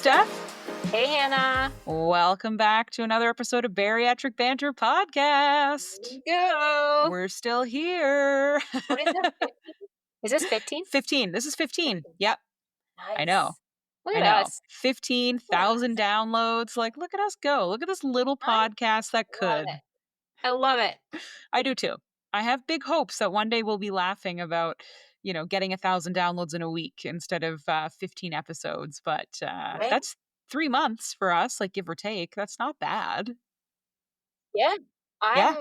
Steph. Hey, Hannah. Welcome back to another episode of Bariatric Banter Podcast. Go. We're still here. What is it? 15? Is this 15? 15. This is 15. Yep. Nice. I know. Look I at know. us. 15,000 downloads. Like, look at us go. Look at this little podcast that Love could. it. I love it. I do too. I have big hopes that one day we'll be laughing about, getting 1,000 downloads in a week instead of 15 episodes. But Right? that's 3 months for us, like give or take. That's not bad. Yeah. Yeah.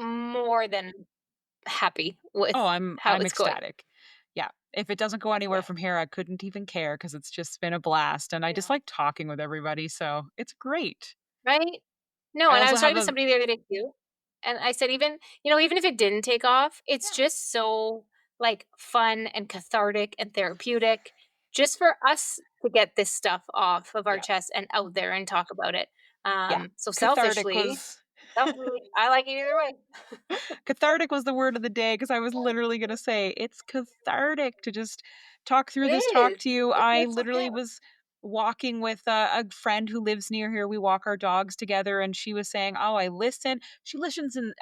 I'm more than happy with Oh, how I'm it's going. ecstatic. Yeah. If it doesn't go anywhere Yeah. from here, I couldn't even care because it's just been a blast and I just like talking with everybody, so it's great. Right? No, I and I also was have talking to a somebody the other day too, and I said even if it didn't take off, it's just so, like, fun and cathartic and therapeutic just for us to get this stuff off of our yeah. chest and out there and talk about it. Yeah. So Cathartic selfishly, was I like it either way. cathartic was the word of the day because I was literally going to say it's cathartic to just talk through It this talk is. to you. It I feels so literally good. was walking with a friend who lives near here. We walk our dogs together, and she was saying, "Oh, I listen." She listens in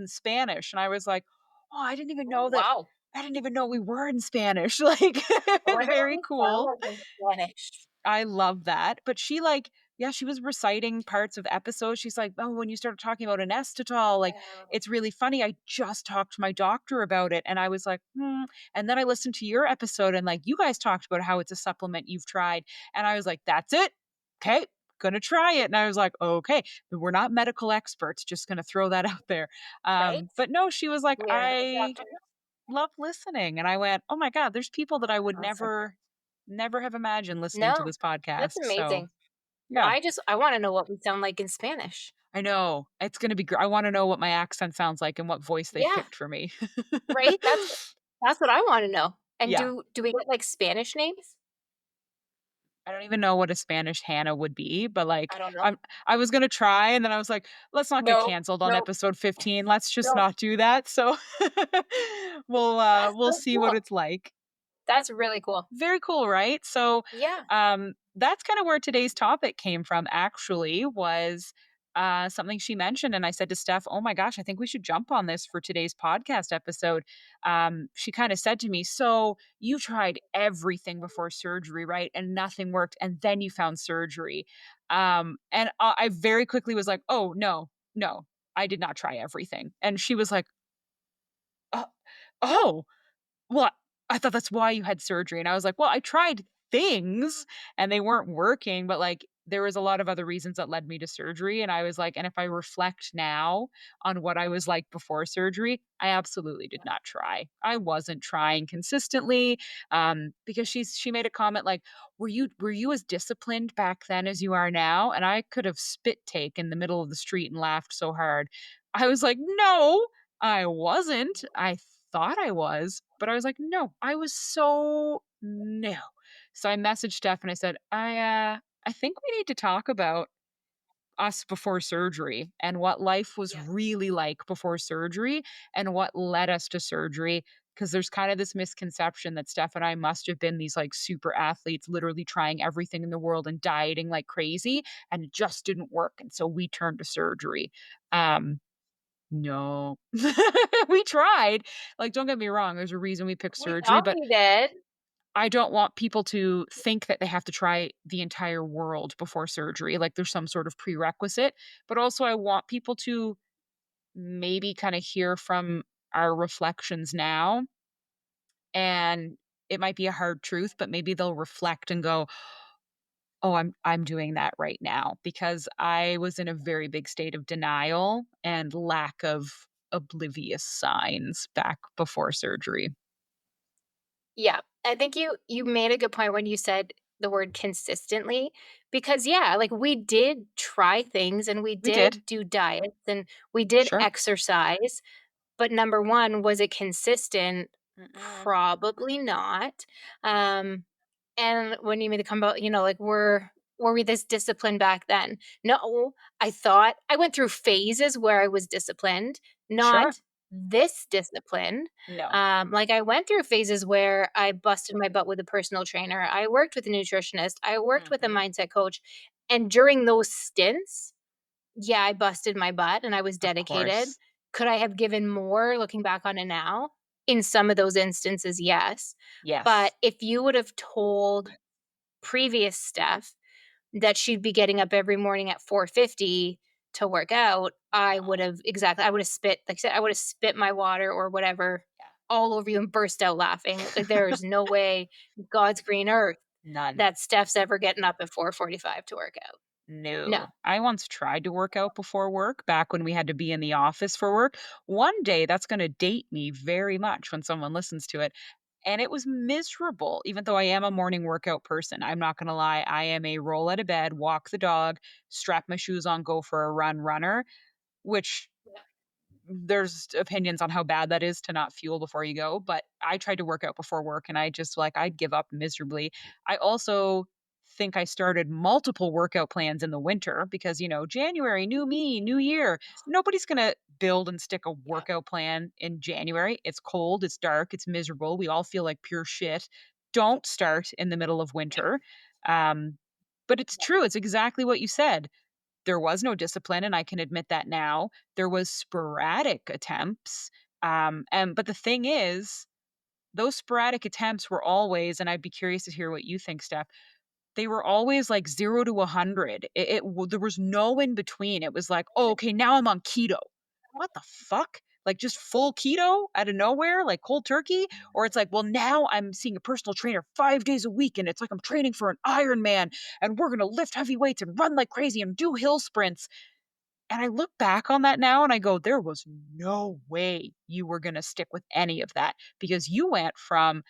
Spanish, and I was like, "Oh, I didn't even know Oh, that. wow. I didn't even know we were in Spanish." Like, I wonder what very we sound cool. like in Spanish. I love that. But she yeah, she was reciting parts of episodes. She's like, "Oh, when you started talking about anestetol, like it's really funny. I just talked to my doctor about it." And I was like, "Hmm." And then I listened to your episode and like you guys talked about how it's a supplement you've tried. And I was like, "That's it. Okay. Gonna try it." And I was like, "Okay, we're not medical experts, just gonna throw that out there." Right? But no, she was like, We are not "I doctors. love listening." And I went, "Oh my God, there's people that I would Awesome. never have imagined listening to No, this that's podcast." So amazing. Well, yeah, I wanna know what we sound like in Spanish. I know. It's gonna be great. I wanna know what my accent sounds like and what voice they've Yeah, picked for me. right? That's what I wanna know. And Yeah. do we get, like, Spanish names? I don't even know what a Spanish Hannah would be, but, I like, don't know. I was gonna try, and then I was like, "Let's not get No, canceled on no, episode 15. Let's just no. not do that." So, That's we'll so see what cool. it's like. That's really cool. Very cool, right? So, Yeah, that's kind of where today's topic came from, actually, was something she mentioned. And I said to Steph, "Oh my gosh, I think we should jump on this for today's podcast episode." She kind of said to me, "So you tried everything before surgery, right? And nothing worked. And then you found surgery." And I very quickly was like, "Oh, no, no, I did not try everything." And she was like, "Uh, oh, well, I thought that's why you had surgery." And I was like, "Well, I tried things and they weren't working, but like there was a lot of other reasons that led me to surgery." And I was like, and if I reflect now on what I was like before surgery, I absolutely did not try. I wasn't trying consistently. Because she made a comment like, were you as disciplined back then as you are now?" And I could have spit take in the middle of the street and laughed so hard. I was like, "No, I wasn't. I thought I was, but I was like, "No, I was so no." So I messaged Steph and I said, I think we need to talk about us before surgery and what life was yeah, really like before surgery and what led us to surgery." Because there's kind of this misconception that Steph and I must have been these like super athletes, literally trying everything in the world and dieting like crazy, and it just didn't work. And so we turned to surgery. Um, no. We tried. Like, don't get me wrong, there's a reason we picked we surgery, thought but we did. I don't want people to think that they have to try the entire world before surgery, like there's some sort of prerequisite, but also I want people to maybe kinda hear from our reflections now, and it might be a hard truth, but maybe they'll reflect and go, "Oh, I'm doing that right now," because I was in a very big state of denial and lack of oblivious signs back before surgery. Yeah, I think you made a good point when you said the word consistently because yeah, like we did try things and we We did. did do diets and we did Sure. exercise, but number 1, was it consistent? Mm-mm. Probably not. Um, and when you made the comment about, like were we this disciplined back then? No, I thought I went through phases where I was disciplined, Sure. not this disciplined. No. Like I went through phases where I busted my butt with a personal trainer. I worked with a nutritionist. I worked with a Mhm. mindset coach. And during those stints, yeah, I busted my butt and I was Of dedicated. course. Could I have given more looking back on it now? In some of those instances, yes. But Yes. if you would have told previous Steph that she'd be getting up every morning at 4:50 to work out, I would No. have exactly I would have spit like I said, I would have spit my water or whatever all over you and burst out laughing. Like, there is no way God's green earth None. that Steph's ever getting up at 4:45 to work out. No. No. I once tried to work out before work back when we had to be in the office for work. One day that's going to date me very much when someone listens to it. And it was miserable, even though I am a morning workout person. I'm not going to lie. I am a roll out of bed, walk the dog, strap my shoes on, go for a run runner, which there's opinions on how bad that is to not fuel before you go, but I tried to work out before work and I just like I'd give up miserably. I also think I started multiple workout plans in the winter because, January, new me, new year. Nobody's going to build and stick a Yeah. workout plan in January. It's cold, it's dark, it's miserable. We all feel like pure shit. Don't start in the middle of winter. Um, but it's true. It's exactly what you said. There was no discipline, and I can admit that now. There was sporadic attempts, but the thing is, those sporadic attempts were always, and I'd be curious to hear what you think, Steph, they were always like 0 to 100. There was no in between. It was like, "Oh, okay, now I'm on keto." What the fuck? Like, just full keto out of nowhere, like cold turkey? Or it's like, "Well, now I'm seeing a personal trainer 5 days a week, and it's like I'm training for an Ironman, and we're gonna lift heavy weights and run like crazy and do hill sprints." And I look back on that now and I go, there was no way you were going to stick with any of that because you went from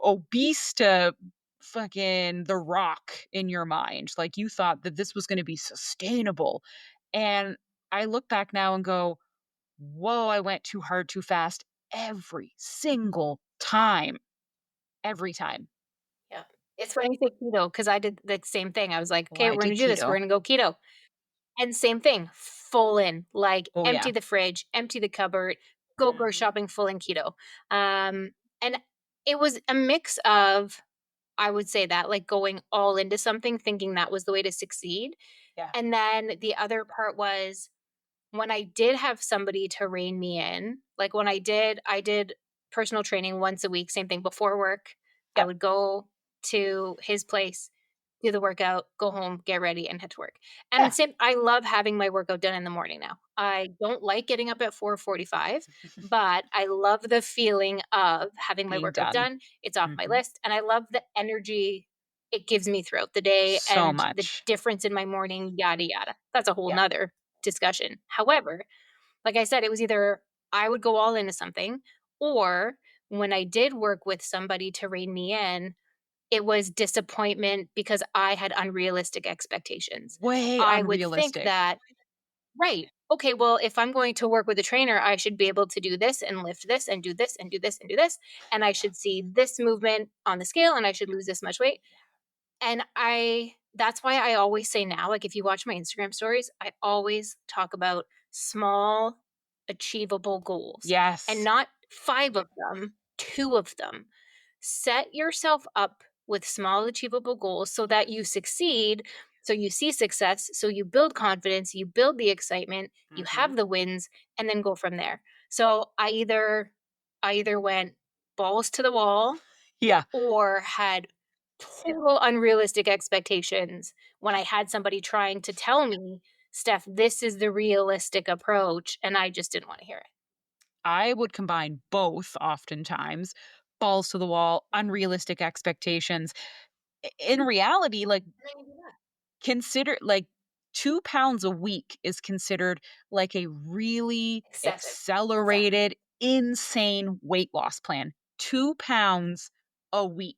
obese to fucking the rock in your mind. Like you thought that this was going to be sustainable. And I look back now and go, whoa, I went too hard too fast every single time. Every time. Yeah. It's funny you say keto because I did the same thing. I was like, "Okay, Why we're gonna did do this. We're keto? gonna go keto." And same thing, full in, like, Oh, empty yeah. the fridge, empty the cupboard, go grocery Hmm. shopping full in keto. And it was a mix of, I would say that, like, going all into something, thinking that was the way to succeed, Yeah. and then the other part was when I did have somebody to rein me in, like when I did personal training once a week, same thing before work. I Yep. would go to his place, do the workout, go home, get ready, and head to work. And Yeah. same, I love having my workout done in the morning now. I don't like getting up at 4:45, but I love the feeling of having my Being workout done. done. It's off my Hmm. list, and I love the energy it gives me throughout the day So and the much. difference in my morning, yada yada. That's a whole Yeah. nother discussion. However, like I said, it was either I would go all into something, or when I did work with somebody to rein me in, it was disappointment because I had unrealistic expectations. Way I would think unrealistic. that, right, okay, well, if I'm going to work with a trainer, I should be able to do this and lift this and do this and do this and do this. And I should see this movement on the scale and I should lose this much weight. And that's why I always say now, like, if you watch my Instagram stories, I always talk about small, achievable goals and Yes. not 5 of them, 2 of them. Set yourself up with small, achievable goals so that you succeed, so you see success, so you build confidence, you build the excitement, you Mhm. have the wins, and then go from there. So I either went balls to the wall Yeah. or had total unrealistic expectations when I had somebody trying to tell me, "Steph, this is the realistic approach," and I just didn't wanna hear it. I would combine both oftentimes, balls to the wall, unrealistic expectations. In reality, like And then you do that. consider like 2 pounds a week is considered like a really Excessive. Exactly. accelerated, insane weight loss plan. 2 pounds a week.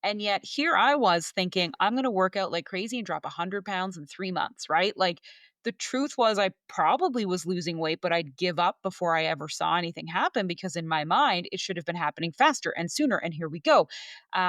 And yet here I was thinking, I'm gonna work out like crazy and drop 100 pounds in 3 months, right? Like the truth was I probably was losing weight, but I'd give up before I ever saw anything happen because in my mind it should have been happening faster and sooner. And here we go.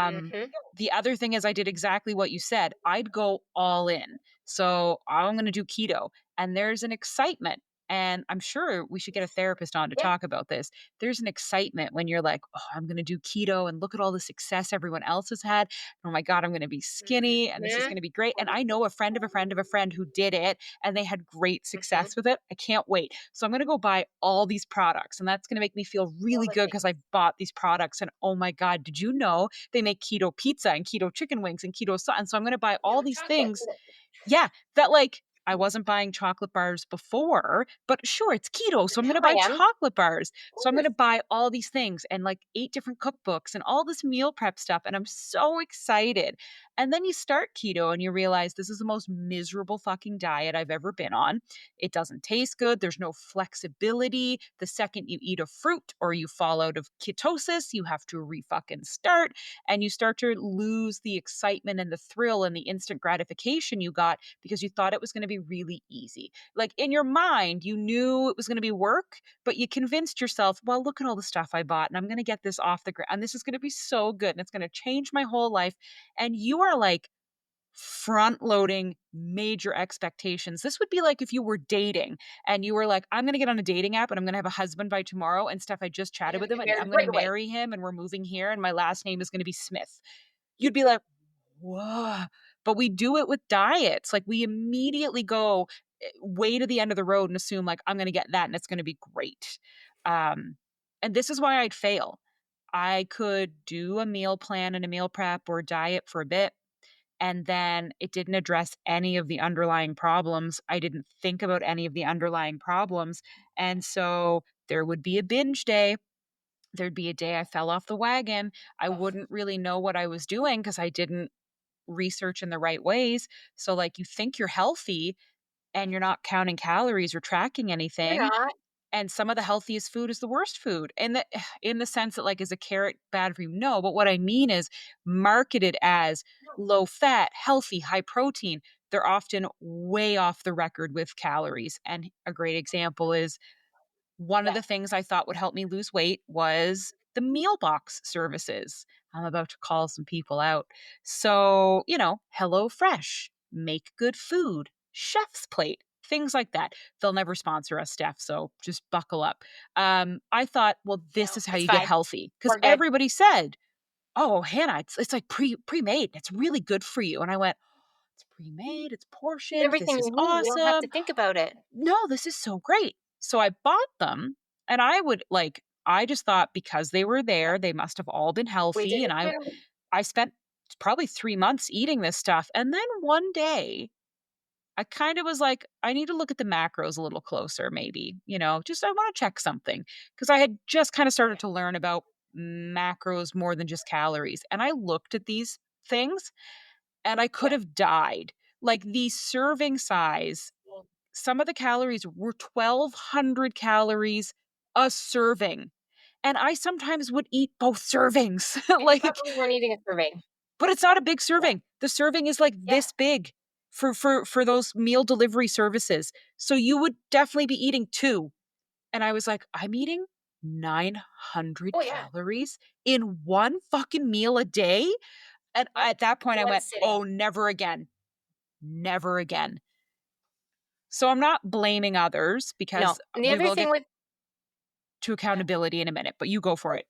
Mhm. The other thing is I did exactly what you said. I'd go all in. So I'm going to do keto. And there's an excitement. And I'm sure we should get a therapist on to Yeah. talk about this. There's an excitement when you're like, "Oh, I'm gonna do keto and look at all the success everyone else has had. Oh my God, I'm gonna be skinny and this is Mhm. gonna be great." And I know a friend of a friend of a friend who did it and they had great Mhm. success with it. I can't wait. So I'm gonna go buy all these products and that's gonna make me feel All really the good because I things. bought these products. And oh my God, did you know they make keto pizza and keto chicken wings and keto and so I'm gonna buy Yeah, all with these chocolate things. in it. Yeah, that like I wasn't buying chocolate bars before, but sure, it's keto, But so I'm gonna now I buy am. Of chocolate bars. So I'm course. gonna buy all these things and like 8 different cookbooks and all this meal prep stuff, and I'm so excited. And then you start keto and you realize this is the most miserable fucking diet I've ever been on. It doesn't taste good. There's no flexibility. The second you eat a fruit or you fall out of ketosis, you have to re-fucking start and you start to lose the excitement and the thrill and the instant gratification you got because you thought it was going to be really easy. Like in your mind, you knew it was going to be work, but you convinced yourself, well, look at all the stuff I bought and I'm going to get this off the ground and this is going to be so good and it's going to change my whole life. And you are like, front loading major expectations. This would be like if you were dating and you were like, I'm going to get on a dating app and I'm going to have a husband by tomorrow and stuff. I just And chatted then with we him get and married I'm going to right away. marry him and we're moving here and my last name is going to be Smith. You'd be like, whoa. But we do it with diets. Like we immediately go way to the end of the road and assume like I'm going to get that and it's going to be great. Um, and this is why I'd fail. I could do a meal plan and a meal prep or diet for a bit and then it didn't address any of the underlying problems. I didn't think about any of the underlying problems. And so there would be a binge day. There'd be a day I fell off the wagon. I Ugh. wouldn't really know what I was doing because I didn't research in the right ways. So, like, you think you're healthy and you're not counting calories or tracking You're anything, not. and some of the healthiest food is the worst food. And the in the sense that like is a carrot bad for you? No, but what I mean is marketed as No. low fat, healthy, high protein. They're often way off the record with calories. And a great example is one of Yeah. the things I thought would help me lose weight was the meal box services. I'm about to call some people out. So, Hello Fresh, Make Good Food, Chef's Plate, things like that. They'll never sponsor us, Steph, so just buckle up. I thought, well, this No, is how it's you get fine. healthy because We're good. everybody said, "Oh, Hannah, it's like pre-made. It's really good for you." And I went, "It's pre-made. It's It's portioned. everything This is you need. You don't have to awesome. think about it. No, this is so great." So I bought them and I just thought because they were Yeah. there, they must have all been We did healthy. And it I too. I spent probably 3 months eating this stuff. And then one day I kind of was like, I need to look at the macros a little closer, maybe, just I want to check something. Cause I had just kind of started Yeah. to learn about macros more than just calories. And I looked at these things and I could Yeah. have died. Like the serving size, Well, some of the calories were 1,200 calories a serving, and I sometimes would eat both servings, and you like probably weren't eating a survey. but it's not a big Yeah. serving. The serving is, like, Yeah. this big for those meal delivery services, so you would definitely be eating 2, and I was like, "I'm eating 900 Oh, yeah. calories in 1 fucking meal a day?" And Yep. at that point, I One went, sitting. "Oh, never again. Never again." So I'm not blaming others No. because And the we other will thing get with to yeah. accountability in a minute, but you go for Oh, it.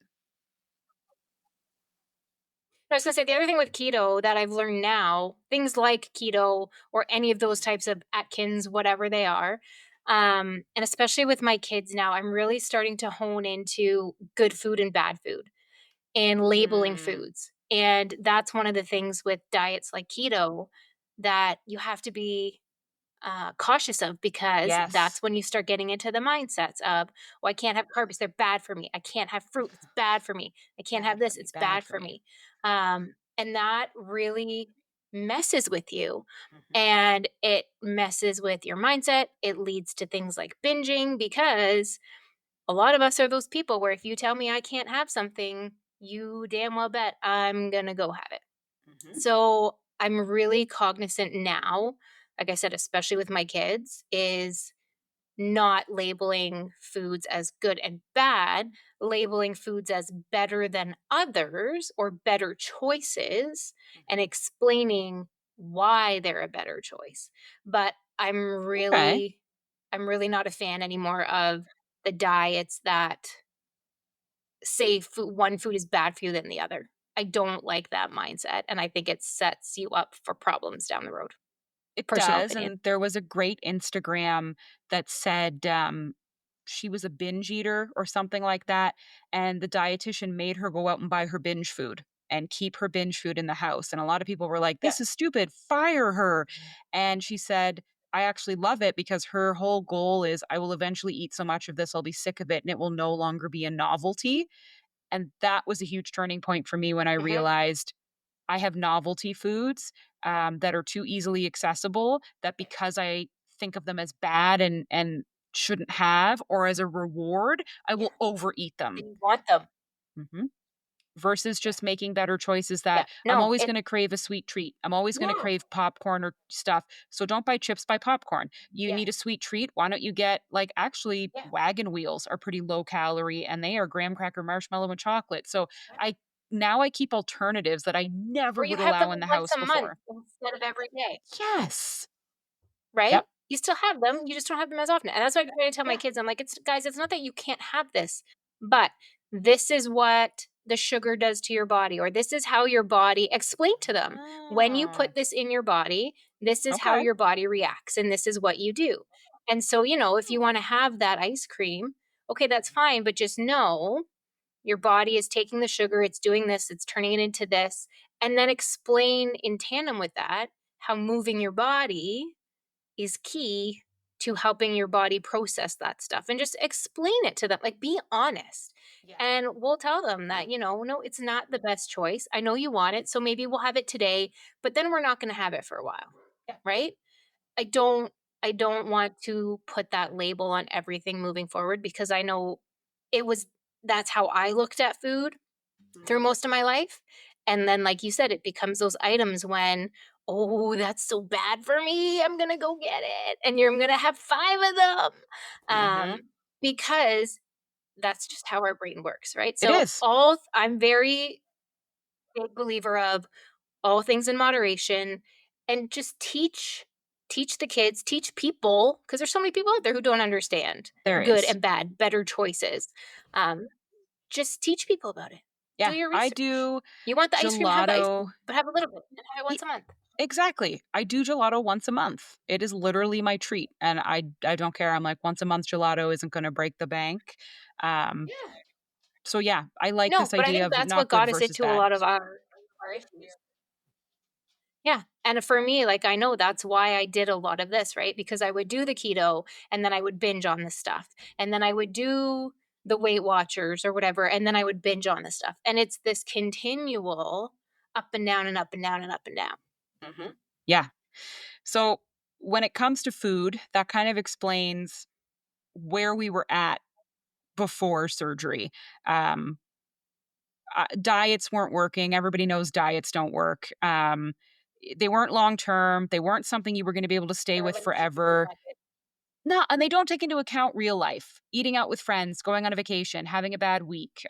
I was gonna say the other thing with keto that I've learned now, things like keto or any of those types of Atkins, whatever they are, and especially with my kids now, I'm really starting to hone into good food and bad food and labeling Mm, foods. And that's one of the things with diets like keto that you have to be cautious of because yes, that's when you start getting into the mindsets of, oh, I can't have carbs, they're bad for me. I can't have fruit, it's bad for me. I can't have bad for this, me, it's bad bad for for me. me. And that really messes with you Mhm. and it messes with your mindset. It leads to things like binging because a lot of us are those people where if you tell me I can't have something, you damn well bet I'm going to go have it. Mhm. So I'm really cognizant now, like I said, especially with my kids, is not labeling foods as good and bad, labeling foods as better than others or better choices and Mhm. explaining why they're a better choice. But I'm Okay. really I'm really not a fan anymore of the diets that say one food is bad for you than the other. I don't like that mindset, and I think it sets you up for problems down the road. It Personal does, opinion. and there was a great Instagram that said, she was a binge eater or something like that, and the dietitian made her go out and buy her binge food and keep her binge food in the house, and a lot of people were like, Yeah. "This is stupid, fire her." And she said, "I actually love it because her whole goal is I will eventually eat so much of this, I'll be sick of it, and it will no longer be a novelty." And that was a huge turning point for me when I Mhm. realized I have novelty foods, that are too easily accessible that because I think of them as bad and shouldn't have or as a reward, I Yeah, will overeat them. and you want them. Mhm. Versus Yeah, just making better choices that yeah. I'm No, always it gonna crave a sweet treat. I'm always gonna yeah, crave popcorn or stuff. So don't buy chips, buy popcorn. You yeah, need a sweet treat. Why don't you get like actually yeah. wagon wheels are pretty low calorie and they are graham cracker marshmallow and chocolate. So I now I keep alternatives that I never Or you would have them allow in the once house a month before. instead of every day. Yes. Right? Yep. You still have them, you just don't have them as often, and that's why I try to tell my Yeah. kids, I'm like, "It's guys, it's not that you can't have this, but this is what the sugar does to your body, or this is how your body" explain to them, "When you Oh, put this in your body, this is how okay. your body reacts, and this is what you do." And so, if you wanna have that ice cream, okay, that's fine, but just know your body is taking the sugar, it's doing this, it's turning it into this, and then explain in tandem with that how moving your body is key to helping your body process that stuff and just explain it to them. Like, be honest. Yeah. And we'll tell them that, no, it's not the best choice. I know you want it. So maybe we'll have it today, but then we're not going to have it for a while. Yeah. Right. I don't, I don't want to put that label on everything moving forward because I know it was, that's how I looked at food through Mhm. most of my life. And then, like you said, it becomes those items when, oh, that's so bad for me. I'm going to go get it. And you're going to have five of them. Mhm. Because that's just how our brain works, right? It So, is. I'm very big believer of all things in moderation and just teach the kids, teach people, because there's so many people out there who don't understand There good is. and bad, better choices. Um, just teach people about it. Do Yeah, your I research. do You want the ice cream, have the ice gelato. cream, but have a little bit and have it E once a month. exactly. I do gelato once a month. It is literally my treat, and I don't care. I'm like, once a month gelato isn't gonna break the bank. Um, Yeah. so yeah, I like No, this but I idea think of that's not what good got us versus into a bad. lot of our issues. Yeah, and for me, like, I know that's why I did a lot of this, right? Because I would do the keto, and then I would binge on this stuff, and then I would do the Weight Watchers or whatever, and then I would binge on this stuff, and it's this continual up and down and up and down and up and down. Mhm. Yeah. So, when it comes to food, that kind of explains where we were at before surgery. Um, diets weren't working. Everybody knows diets don't work. They weren't long term. They weren't something you were going to be able to stay They're with like a cheap little forever. packet. No, and they don't take into account real life, eating out with friends, going on a vacation, having a bad week,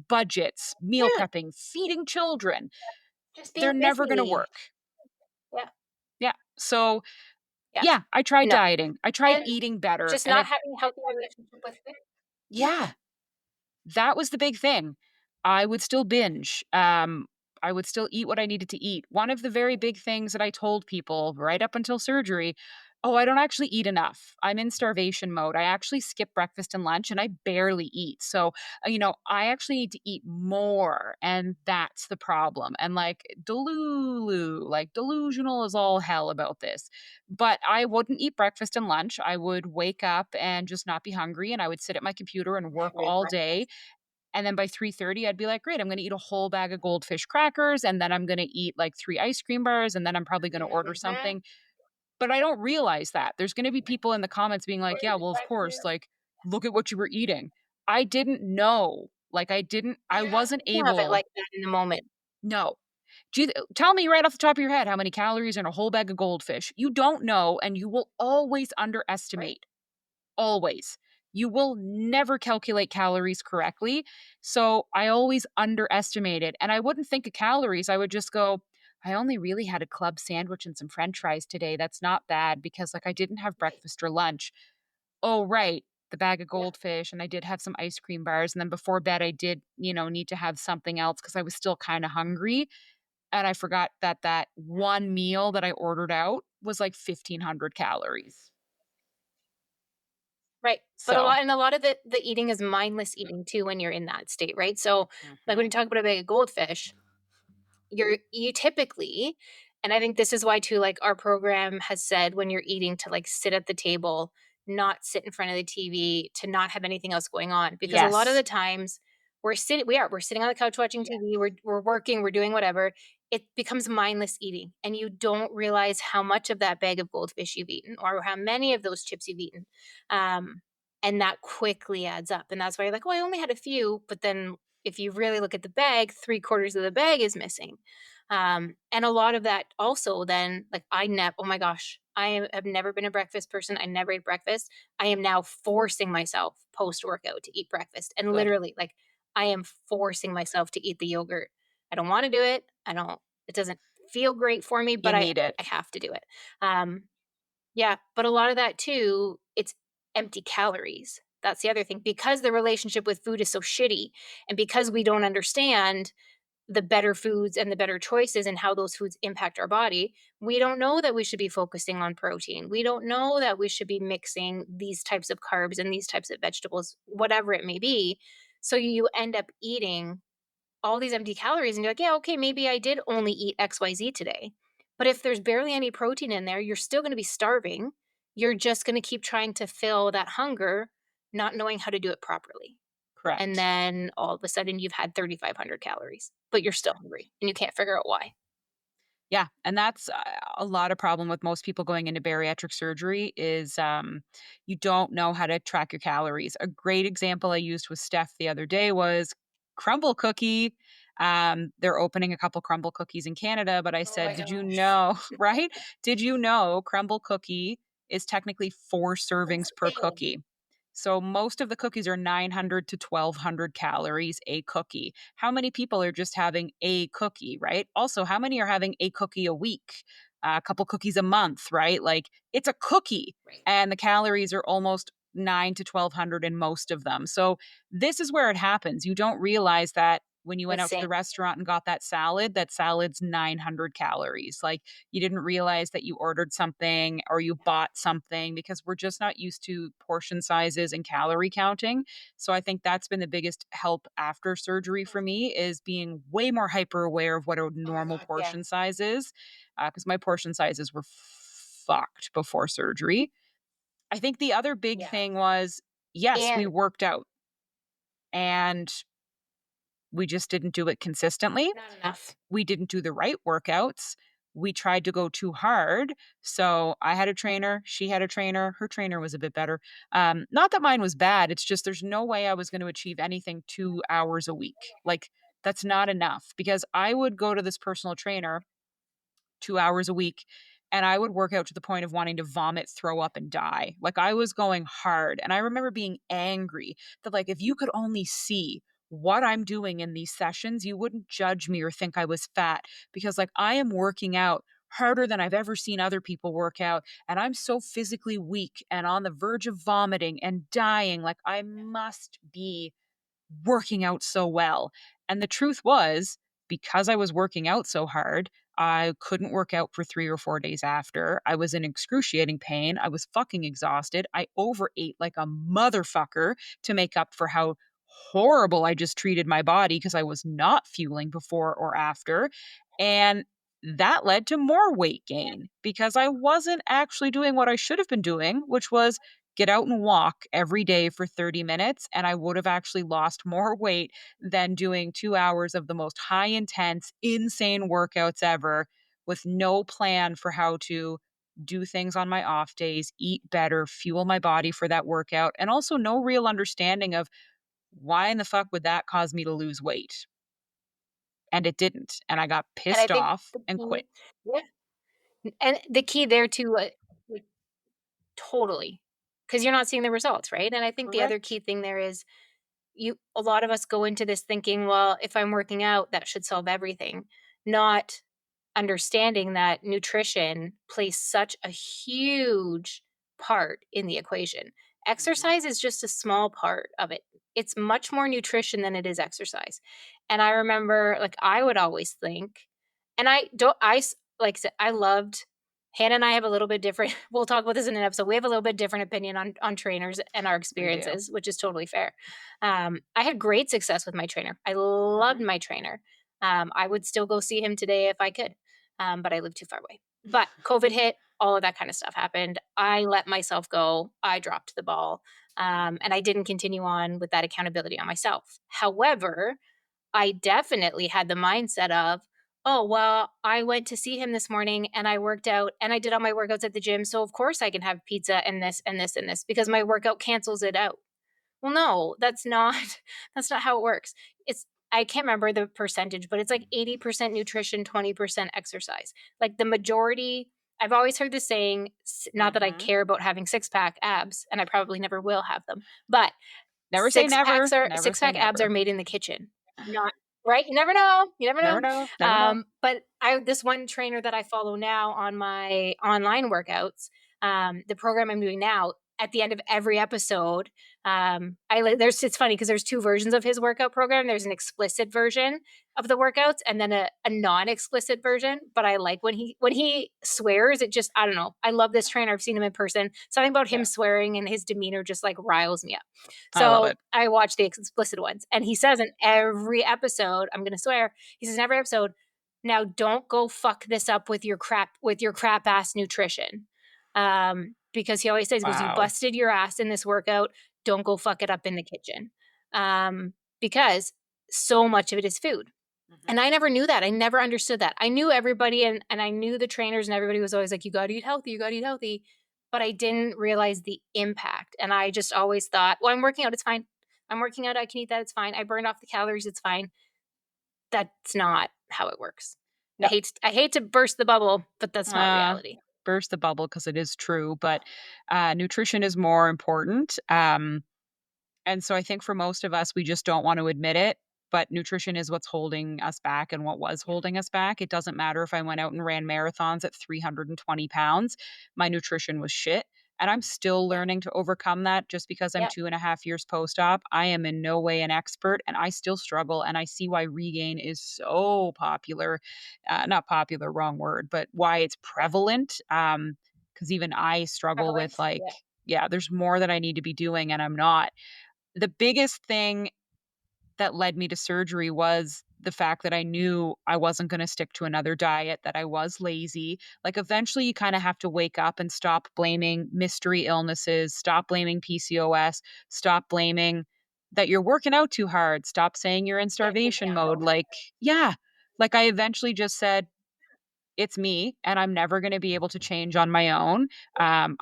budgets, meal Yeah, prepping, feeding children. just They're being never going to busy. work. Yeah, Yeah. So, yeah. yeah, I tried No, dieting. I tried and eating better. just And not it, having a healthy relationship with food. yeah, that was the big thing. I would still binge. I would still eat what I needed to eat. One of the very big things that I told people right up until surgery, oh, I don't actually eat enough. I'm in starvation mode. I actually skip breakfast and lunch and I barely eat. So, I actually need to eat more. And that's the problem. And like delusional is all hell about this. But I wouldn't eat breakfast and lunch. I would wake up and just not be hungry. And I would sit at my computer and work Great all day breakfast. and then by 3:30, I'd be like, "Great, I'm gonna eat a whole bag of goldfish crackers, and then I'm gonna eat, like, 3 ice cream bars, and then I'm probably gonna order Mhm. something." But I don't realize that. There's gonna be people in the comments being like, "Yeah, well, of course, like, look at what you were eating." I didn't know. Like, I You have wasn't to have it able. like that in the moment. No. Do you tell me right off the top of your head how many calories are in a whole bag of goldfish. You don't know, and you will always Right. underestimate. Always. You will never calculate calories correctly. So I always underestimated. And I wouldn't think of calories. I would just go, I only really had a club sandwich and some french fries today. That's not bad because like I didn't have Right. breakfast or lunch. Oh, right. The bag of Yeah. goldfish, and I did have some ice cream bars, and then before bed, I did, need to have something else because I was still kinda hungry, and I forgot that that one meal that I ordered out was, like, 1,500 calories. Right. But So a lot of the eating is mindless eating too when you're in that state, right? So, like, when Mhm. you talk about a bag of goldfish, you typically, and I think this is why too, like, our program has said when you're eating to, like, sit at the table, not sit in front of the TV, to not have anything else going on, because a lot of Yes. the times we're sitting on the couch watching TV, we're working, we're doing whatever. It becomes mindless eating, and you don't realize how much of that bag of goldfish you've eaten or how many of those chips you've eaten. Um, and that quickly adds up, and that's why you're like, "Oh, I only had a few," but then if you really look at the bag, 3/4 of the bag is missing. And a lot of that also then, like, oh my gosh, have never been a breakfast person. I never ate breakfast. I am now forcing myself post workout to eat breakfast. And Good. literally, like, I am forcing myself to eat the yogurt. I don't want to do it. It doesn't feel great for me, You but need it. I have to do it. Um, yeah, but a lot of that too, it's empty calories. That's the other thing. Because the relationship with food is so shitty, and because we don't understand the better foods and the better choices and how those foods impact our body, we don't know that we should be focusing on protein. We don't know that we should be mixing these types of carbs and these types of vegetables, whatever it may be. So you end up eating all these empty calories and you're like, yeah, okay, maybe I did only eat XYZ today. But if there's barely any protein in there, you're still going to be starving. You're just going to keep trying to fill that hunger, not knowing how to do it properly. And Correct. then all of a sudden you've had 3,500 calories, but you're still hungry and you can't figure out why. Yeah, and that's a lot of problem with most people going into bariatric surgery is, you don't know how to track your calories. A great example I used with Steph the other day was crumble cookie. They're opening a couple crumble cookies in Canada, but I Oh said, my "Did you gosh. know?" Right? Did you know crumble cookie is technically 4 That's servings per insane. cookie? So most of the cookies are 900 to 1,200 calories a cookie. How many people are just having a cookie, right? Also, how many are having a cookie a week? A couple cookies a month, right? Like it's a cookie Right. and the calories are almost 9 to 1,200 in most of them. So this is where it happens. You don't realize that when you went out to the Insane. restaurant and got that salad's 900 calories. Like you didn't realize that you ordered something or you bought something because we're just not used to portion sizes and calorie counting. So I think that's been the biggest help after surgery for me is being way more hyper aware of what a Oh my normal God. Yeah. portion size is because my portion sizes were fucked before surgery. I think the other big Yeah. thing was yes, we And worked out and we just didn't do it consistently. not enough. We didn't do the right workouts. We tried to go too hard. So I had a trainer, she had a trainer, her trainer was a bit better. Not that mine was bad. It's just there's no way I was going to achieve anything 2 hours a week. Like that's not enough because I would go to this personal trainer 2 hours a week. And I would work out to the point of wanting to vomit, throw up, and die. Like I was going hard. And I remember being angry that, like, if you could only see what I'm doing in these sessions, you wouldn't judge me or think I was fat because, like, I am working out harder than I've ever seen other people work out. And I'm so physically weak and on the verge of vomiting and dying. Like, I must be working out so well. And the truth was, because I was working out so hard, I couldn't work out for 3 or 4 days after. I was in excruciating pain. I was fucking exhausted. I overate like a motherfucker to make up for how horrible I just treated my body because I was not fueling before or after. And that led to more weight gain because I wasn't actually doing what I should have been doing, which was get out and walk every day for 30 minutes, and I would have actually lost more weight than doing 2 hours of the most high intense, insane workouts ever with no plan for how to do things on my off days, eat better, fuel my body for that workout, and also no real understanding of why in the fuck would that cause me to lose weight? And it didn't, and I got And I pissed think off the and quit. key, yeah. And the key there too, like, totally, because you're not seeing the results, right? And I think the other Correct. key thing there is a lot of us go into this thinking, well, if I'm working out, that should solve everything, not understanding that nutrition plays such a huge part in the equation. Mhm. Exercise is just a small part of it. It's much more nutrition than it is exercise. And I remember, like, I would always think, and I don't, like I said, I loved, Hannah and I have a little bit different, we'll talk about this in an episode. We have a little bit different opinion on trainers and our We do. experiences, which is totally fair. I had great success with my trainer. I loved Mhm. my trainer. I would still go see him today if I could, but I live too far away. But COVID hit, all of that kind of stuff happened. I let myself go. I dropped the ball, and I didn't continue on with that accountability on myself. However, I definitely had the mindset of, oh, well, I went to see him this morning and I worked out and I did all my workouts at the gym. So, of course, I can have pizza and this and this and this because my workout cancels it out. Well, no, that's not that's not how it works. It's I can't remember the percentage, but it's like 80% nutrition, 20% exercise. Like the majority, I've always heard the saying, not that I Mhm. care about having six-pack abs, and I probably never will have them, but Never say never. Never six say pack abs never. are made in the kitchen, not right. You never know. You never Never know. know. Never know. But I this one trainer that I follow now on my online workouts, the program I'm doing now. At the end of every episode, there's it's funny because there's two versions of his workout program. There's an explicit version of the workouts, and then a non-explicit version. But I like when he swears. It just I don't know. I love this trainer. I've seen him in person. Something about him Yeah. swearing and his demeanor just like riles me up. I love So it. I watch the explicit ones, and he says in every episode, I'm gonna swear, he says in every episode, now don't go fuck this up with your crap ass nutrition. Because he always says, he goes, you Wow. busted your ass in this workout. Don't go fuck it up in the kitchen. Because so much of it is food. Mhm. And I never knew that. I never understood that. I knew everybody and I knew the trainers and everybody was always like, you gotta eat healthy, you gotta eat healthy. But I didn't realize the impact. And I just always thought, well, I'm working out, it's fine. I'm working out, I can eat that, it's fine. I burned off the calories, it's fine. That's not how it works. No. I hate to burst the bubble, but that's not Uh, reality. burst the bubble because it is true, but, nutrition is more important, and so I think for most of us, we just don't want to admit it, but nutrition is what's holding us back and what was Yeah. holding us back. It doesn't matter if I went out and ran marathons at 320 pounds, my nutrition was shit. And I'm still Yeah. learning to overcome that just because I'm Yeah. 2.5 years post op. I am in no way an expert and I still struggle. And I see why regain is so popular. Not popular, wrong word, but why it's Yeah. prevalent. Because even I struggle with Prevalent. like, Yeah. yeah, there's more that I need to be doing and I'm not. The biggest thing that led me to surgery was the fact that I knew I wasn't gonna stick to another diet, that I was lazy. Like, eventually, you kinda have to wake up and stop blaming mystery illnesses, stop blaming PCOS, stop blaming that you're working out too hard, stop saying you're in Yeah. Take starvation mode, accountability. like yeah. Like, I eventually just said, it's me and I'm never going to be able to change on my own. I'm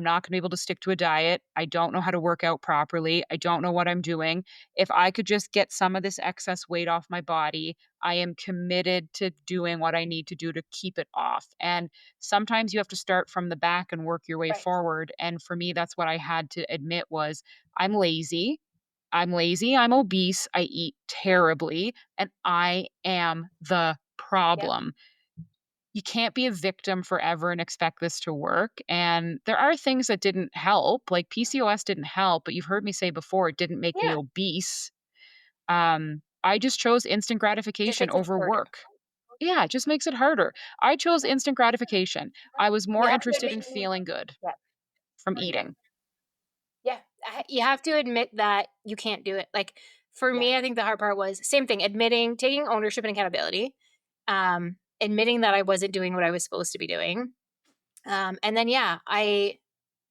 not going to be able to stick to a diet. I don't know how to work out properly. I don't know what I'm doing. If I could just get some of this excess weight off my body, I am committed to doing what I need to do to keep it off. And sometimes you have to start from the back and work your way Right. forward. And for me, that's what I had to admit was I'm lazy. I'm lazy. I'm obese. I eat terribly and I am the Yep. problem. You can't be a victim forever and expect this to work. And there are things that didn't help, like PCOS didn't help, but you've heard me say before, it didn't make me Yeah. obese. I just chose instant Just gratification makes it over harder. work. Yeah, it just makes it harder. I chose instant gratification. I was You more have to interested admit in you need feeling good yeah. from Yeah. eating. Yeah. You have to admit that you can't do it. Like for Yeah. me, I think the hard part was same thing, admitting, taking ownership and accountability, admitting that I wasn't doing what I was supposed to be doing. And then yeah, I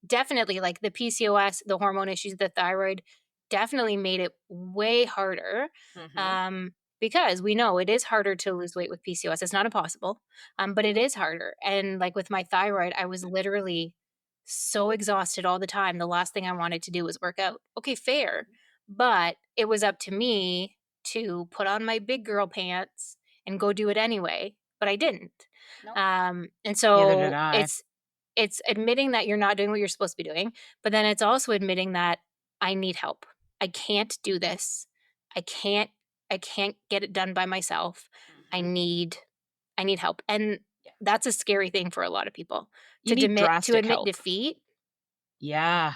definitely like the PCOS, the hormone issues, the thyroid definitely made it way harder. Mhm. Um, because we know it is harder to lose weight with PCOS. It's not impossible, but it is harder. And like with my thyroid, I was literally so exhausted all the time. The last thing I wanted to do was work out. Okay, fair. But it was up to me to put on my big girl pants and go do it anyway. But I didn't. Nope. And Neither did so I. it's admitting that you're not doing what you're supposed to be doing, but then it's also admitting that I need help. I can't do this. I can't I can't get it done by myself. I Mhm. need I need help. And Yeah. that's a scary thing for a lot of people You need to drastic admit help. defeat. Yeah.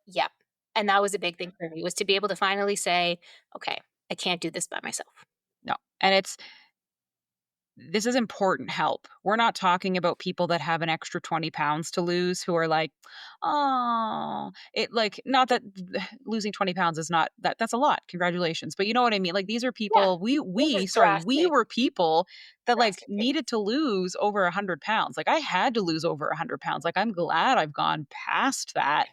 Yep. And that was a big thing for me, was to be able to finally say, "Okay, I can't do this by myself." No. And this is important help. We're not talking about people that have an extra 20 pounds to lose who are like, "Oh," it like, not that losing 20 pounds is not that's a lot. Congratulations. But you know what I mean? Like these are Yeah. people Those are we drastic, were people that like drastic needed things. to lose over 100 pounds. Like I had to lose over 100 pounds. Like I'm glad I've gone past that.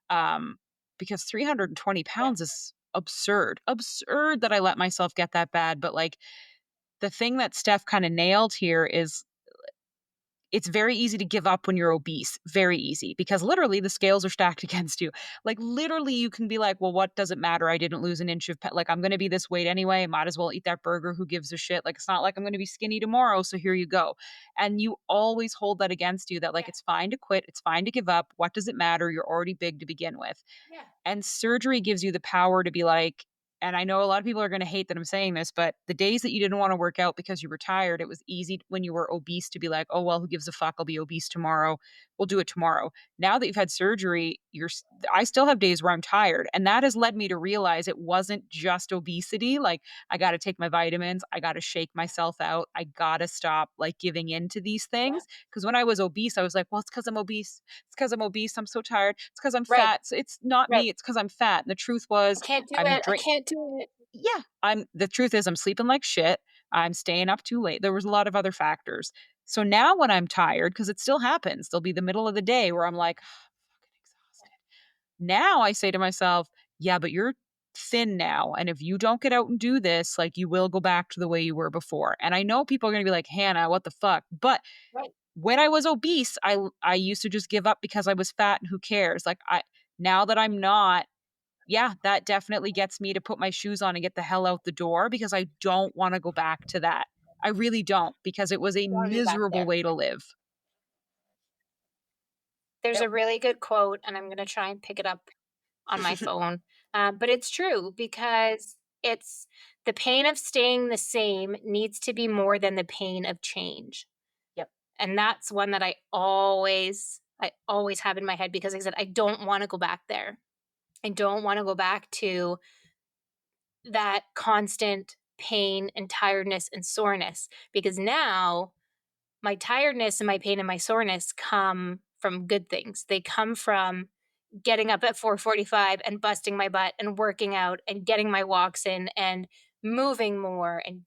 Um, because 320 Yeah, pounds is absurd. Absurd that I let myself get that bad. But like the thing that Steph kind of nailed here is it's very easy to give up when you're obese, very easy, because literally the scales are stacked against you. Like literally you can be like, "Well, what does it matter? I didn't lose an inch of like I'm going to be this weight anyway. Might as well eat that burger. Who gives a shit? Like it's not like I'm going to be skinny tomorrow, so here you go." And you always hold that against you that like yeah, it's fine to quit, it's fine to give up. What does it matter? You're already big to begin with. yeah, And surgery gives you the power to be like, and I know a lot of people are going to hate that I'm saying this, but the days that you didn't want to work out because you were tired, it was easy when you were obese to be like, oh, well, who gives a fuck? I'll be obese tomorrow. We'll do it tomorrow. Now that you've had surgery, I still have days where I'm tired. And that has led me to realize it wasn't just obesity. Like, I got to take my vitamins. I got to shake myself out. I got to stop like giving in to these yeah. things. Cause when I was obese, I was like, well, it's because I'm obese. It's because I'm obese. I'm so tired. It's because I'm Right, fat. So it's not right. me. It's because I'm fat. And the truth I was, can't do I'm it, I drink. can't do it. Yeah, the truth is I'm sleeping like shit. I'm staying up too late. There was a lot of other factors. So now when I'm tired, because it still happens, there'll be the middle of the day where I'm like, fucking exhausted. Now I say to myself, yeah, but you're thin now. And if you don't get out and do this, like you will go back to the way you were before. And I know people are going to be like, Hannah, what the fuck? But Right, when I was obese, I used to just give up because I was fat and who cares? Like now that I'm not, yeah, that definitely gets me to put my shoes on and get the hell out the door because I don't wanna go back to that. I really don't because it was a don't wanna be back miserable there. way to live. There's Yep. a really good quote, and I'm gonna try and pick it up on my phone, but it's true because it's the pain of staying the same needs to be more than the pain of change, Yep. and that's one that I always have in my head because like I said, I don't wanna go back there. I don't wanna go back to that constant pain and tiredness and soreness because now my tiredness and my pain and my soreness come from good things. They come from getting up at 4:45 and busting my butt and working out and getting my walks in and moving more and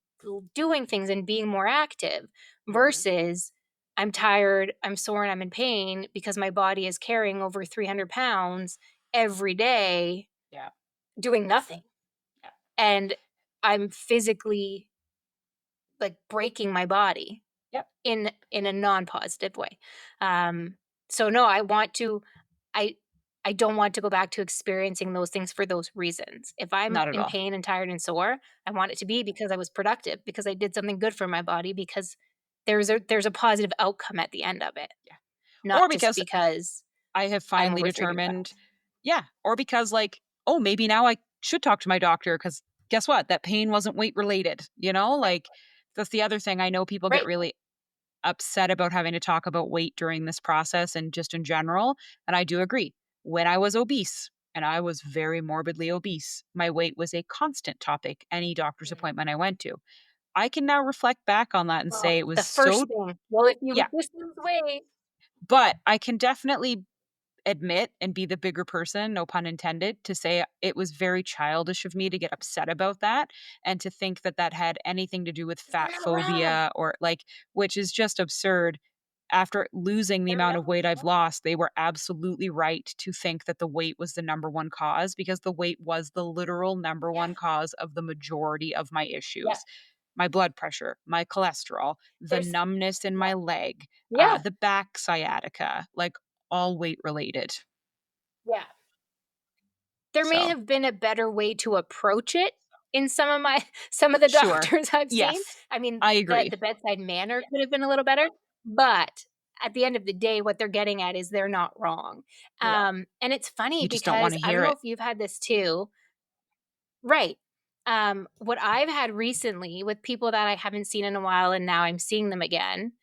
doing things and being more active Mhm. versus I'm tired, I'm sore, and I'm in pain because my body is carrying over 300 pounds every day Yeah. doing nothing. Yeah. And I'm physically like breaking my body Yep. in a non-positive way. Um, so no, I I don't want to go back to experiencing those things for those reasons. If I'm Not at in all. pain and tired and sore, I want it to be because I was productive, because I did something good for my body, because there's a positive outcome at the end of it, Yeah. Or not just because because I have I'm finally over 300 determined pounds. yeah, or because like, oh, maybe now I should talk to my doctor because guess what? That pain wasn't weight related, you know? Right, Like, that's the other thing. I know people get right. really upset about having to talk about weight during this process and just in general. And I do agree. When I was obese, and I was very morbidly obese, my weight was a constant topic any doctor's Mm. appointment I went to. I can now reflect back on that and Oh, say it was the first so, thing. Well, if you yeah, would just lose weight. but I can definitely admit and be the bigger person, no pun intended, to say it was very childish of me to get upset about that and to think that that had anything to do with They're fat not wrong. phobia or like, which is just absurd. After losing the They're amount of weight definitely I've wrong. lost, they were absolutely right to think that the weight was the number one cause because the weight was the literal number Yeah, one cause of the majority of my yeah. issues. My blood pressure, my cholesterol, the There's numbness in yeah, my leg, yeah, the back sciatica, like all weight related. yeah. There may So, have been a better way to approach it in some of the sure. doctors I've seen. Yes, I mean, I the agree. the bedside manner could have been a little better, but at the end of the day, what they're getting at is they're not wrong. No, And it's funny you just don't because wanna I don't hear know it. if you've had this too. Right. What I've had recently with people that I haven't seen in a while and now I'm seeing them again,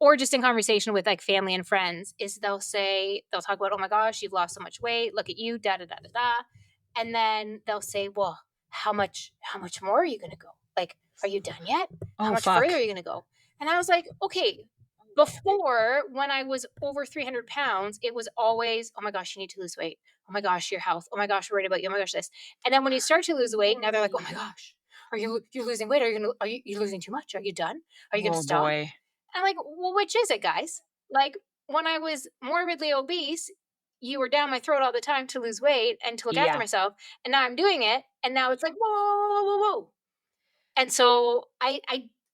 or just in conversation with like family and friends, is they'll talk about, oh my gosh, you've lost so much weight, look at you, da da da da da. And then they'll say, well, how much more are you gonna go? Like, are you done yet? How Oh, much further are fuck. you gonna go? And I was like, okay, before, when I was over 300 pounds, it was always, oh my gosh, you need to lose weight. Oh my gosh, your health. Oh my gosh, we're worried about you. Oh my gosh, this. And then when you start to lose weight, now they're like, oh my gosh, you're losing weight? Are you losing too much? Are you done? Are you gonna Oh, stop? boy. I'm like, well, which is it, guys? Like, when I was morbidly obese, you were down my throat all the time to lose weight and to look after Yeah. myself. And now I'm doing it. And now it's like, whoa, whoa, whoa, whoa, whoa. And so I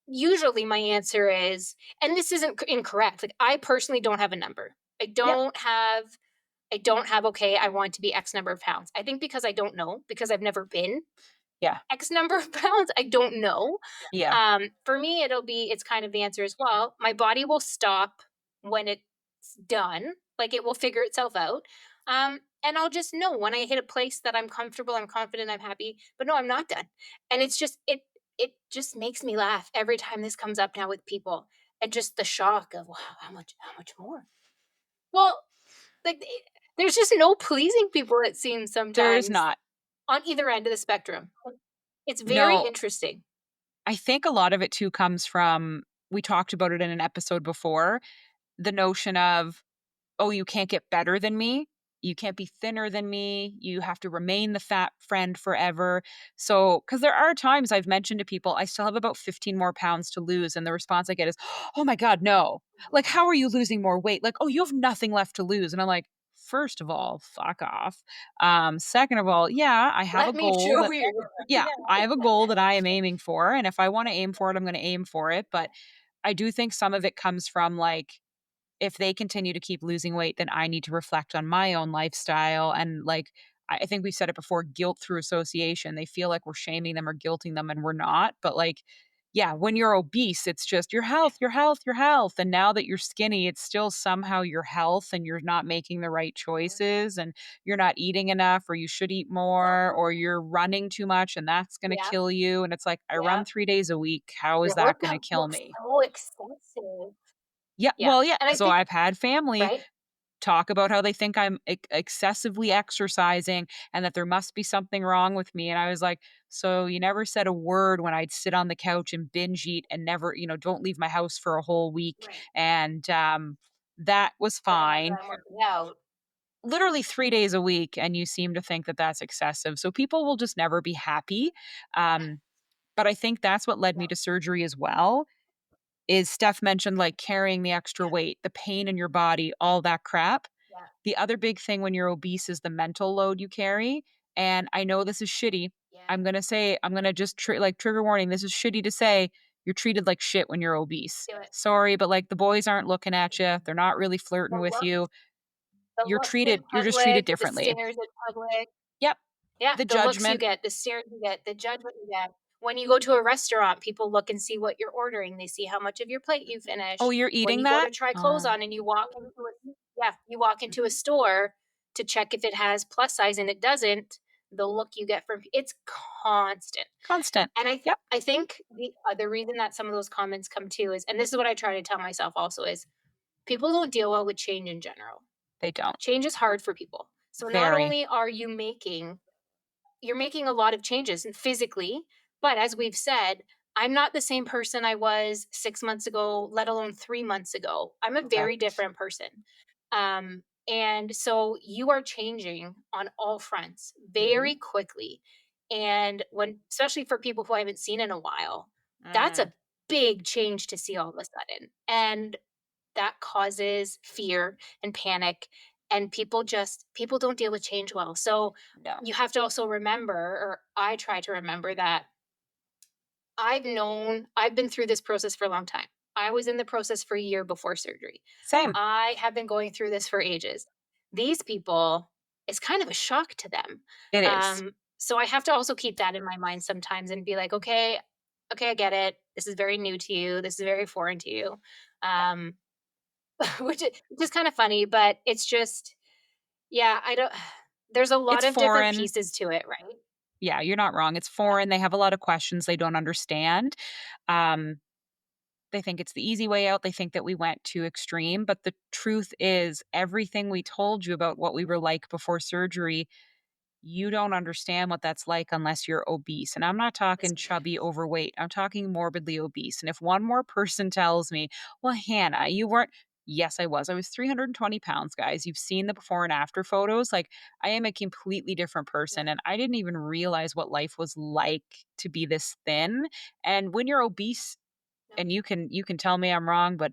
usually my answer is, and this isn't incorrect. Like, I personally don't have a number. I Yep. don't have, I don't have, okay, I want to be X number of pounds. I think because I don't know, because I've never been Yeah. X number of pounds, I don't know. Yeah. For me, it's kind of the answer as well. My body will stop when it's done, like it will figure itself out. And I'll just know when I hit a place that I'm comfortable, I'm confident, I'm happy. But no, I'm not done. And it just makes me laugh every time this comes up now with people, and just the shock of, wow, how much more? Well, like there's just no pleasing people. It seems There is sometimes not. on either end of the spectrum. It's very No, interesting. I think a lot of it too comes from we talked about it in an episode before, the notion of, "Oh, you can't get better than me. You can't be thinner than me. You have to remain the fat friend forever." So, because there are times I've mentioned to people, I still have about 15 more pounds to lose, and the response I get is, "Oh my god, no. Like, how are you losing more weight? Like, oh, you have nothing left to lose." And I'm like, "First of all, fuck off. Second of all, yeah, I have a Let me goal show that you. yeah, I have a goal that I am aiming for, and if I wanna aim for it, I'm gonna aim for it." But I do think some of it comes from, like, if they continue to keep losing weight, then I need to reflect on my own lifestyle. And like, I think we said it before, guilt through association. They feel like we're shaming them or guilting them, and we're not. But like, yeah, when you're obese, it's just your health, your health, your health. And now that you're skinny, it's still somehow your health, and you're not making the right choices, and you're not eating enough, or you should eat more, or you're running too much, and that's going to Yeah, kill you. And it's like, I run yeah. 3 days a week. How is Your that going to workout kill looks me? so expensive. Yeah, Yeah, well, yeah. and I So think, I've had family right? talk about how they think I'm excessively Yeah, exercising and that there must be something wrong with me. And I was like, so you never said a word when I'd sit on the couch and binge eat and never, don't leave my house for a whole week. right. And that was But now fine. that I'm working out, Literally 3 days a week. And you seem to think that that's excessive. So people will just never be happy. Um, but I think that's what led yeah, me to surgery as well. Is Steph mentioned like carrying the extra yeah, weight, the pain in your body, all that crap. yeah, The other big thing when you're obese is the mental load you carry, and I know this is shitty. yeah. I'm gonna just like, trigger warning, this is shitty to say, you're treated like shit when you're obese. Do it. Sorry, but, like, the boys aren't looking at you, they're not really flirting The with looks, you. the You're looks in just treated public, the differently. stares in public. Yep. Yeah, The the looks you judgment. get, the stares you get, the judgment you get. When you go to a restaurant, people look and see what you're ordering. They see how much of your plate you "Oh, finished. you're When eating you go that?" to try clothes Oh, on and you walk into a, yeah, you walk into a store to check if it has plus size and it doesn't, the look you get from, it's constant. constant. And Yep, I think the other reason that some of those comments come too is, and this is what I try to tell myself also, is people don't deal well with change in general. they don't. Change is hard for people. So not Very. only are you making, you're making a lot of changes and physically, but as we've said, I'm not the same person I was 6 months ago, let alone 3 months ago. I'm a very Correct. different person. And so you are changing on all fronts Mhm. very quickly. And when, especially for people who I haven't seen in a while, that's Mm, a big change to see all of a sudden. And that causes fear and panic, and people don't deal with change well. So no. you have to also remember, or I try to remember, that I've been through this process for a long time. I was in the process for a year before surgery. Same. I have been going through this for ages. These people, it's kind of a shock to them. It is. So I have to also keep that in my mind sometimes and be like, okay, okay, I get it. This is very new to you. This is very foreign to you. Yeah. Um, which is kind of funny, but it's just, yeah, I don't, there's a lot It's of different foreign. pieces to it, right? Yeah, you're not wrong. It's Yeah, foreign. They have a lot of questions they don't understand. Um, They think it's the easy way out. They think that we went too extreme. But the truth is, everything we told you about what we were like before surgery, you don't understand what that's like unless you're obese. And I'm not It's talking chubby overweight. I'm talking morbidly obese. And if one more person tells me, well, Hannah, you weren't, yes, I was. I was 320 pounds, guys. You've seen the before and after photos. Like, I am a completely different yeah. person. And I didn't even realize what life was like to be this thin. And when you're obese, No. and you can tell me I'm wrong, but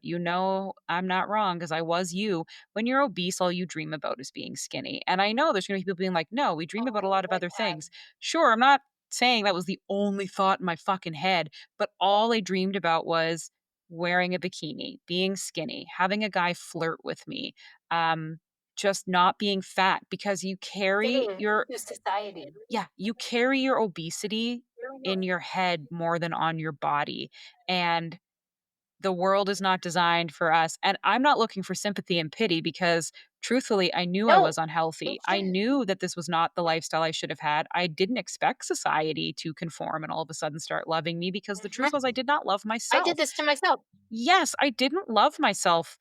I'm not wrong because I was you. When you're obese, all you dream about is being skinny. And I know there's gonna be people being like, "No, we dream about a Oh lot of my other god. things." Sure, I'm not saying that was the only thought in my fucking head, but all I dreamed about was wearing a bikini, being skinny, having a guy flirt with me, um, just not being fat because Fitting into society. you carry your obesity in your head more than on your body. And the world is not designed for us. And I'm not looking for sympathy and pity because truthfully, I knew I was No, you unhealthy. I shouldn't. knew that this was not the lifestyle I should have had. I didn't expect society to conform and all of a sudden start loving me because the truth was Mhm. I did not love I did myself. this to myself. Yes, I didn't love myself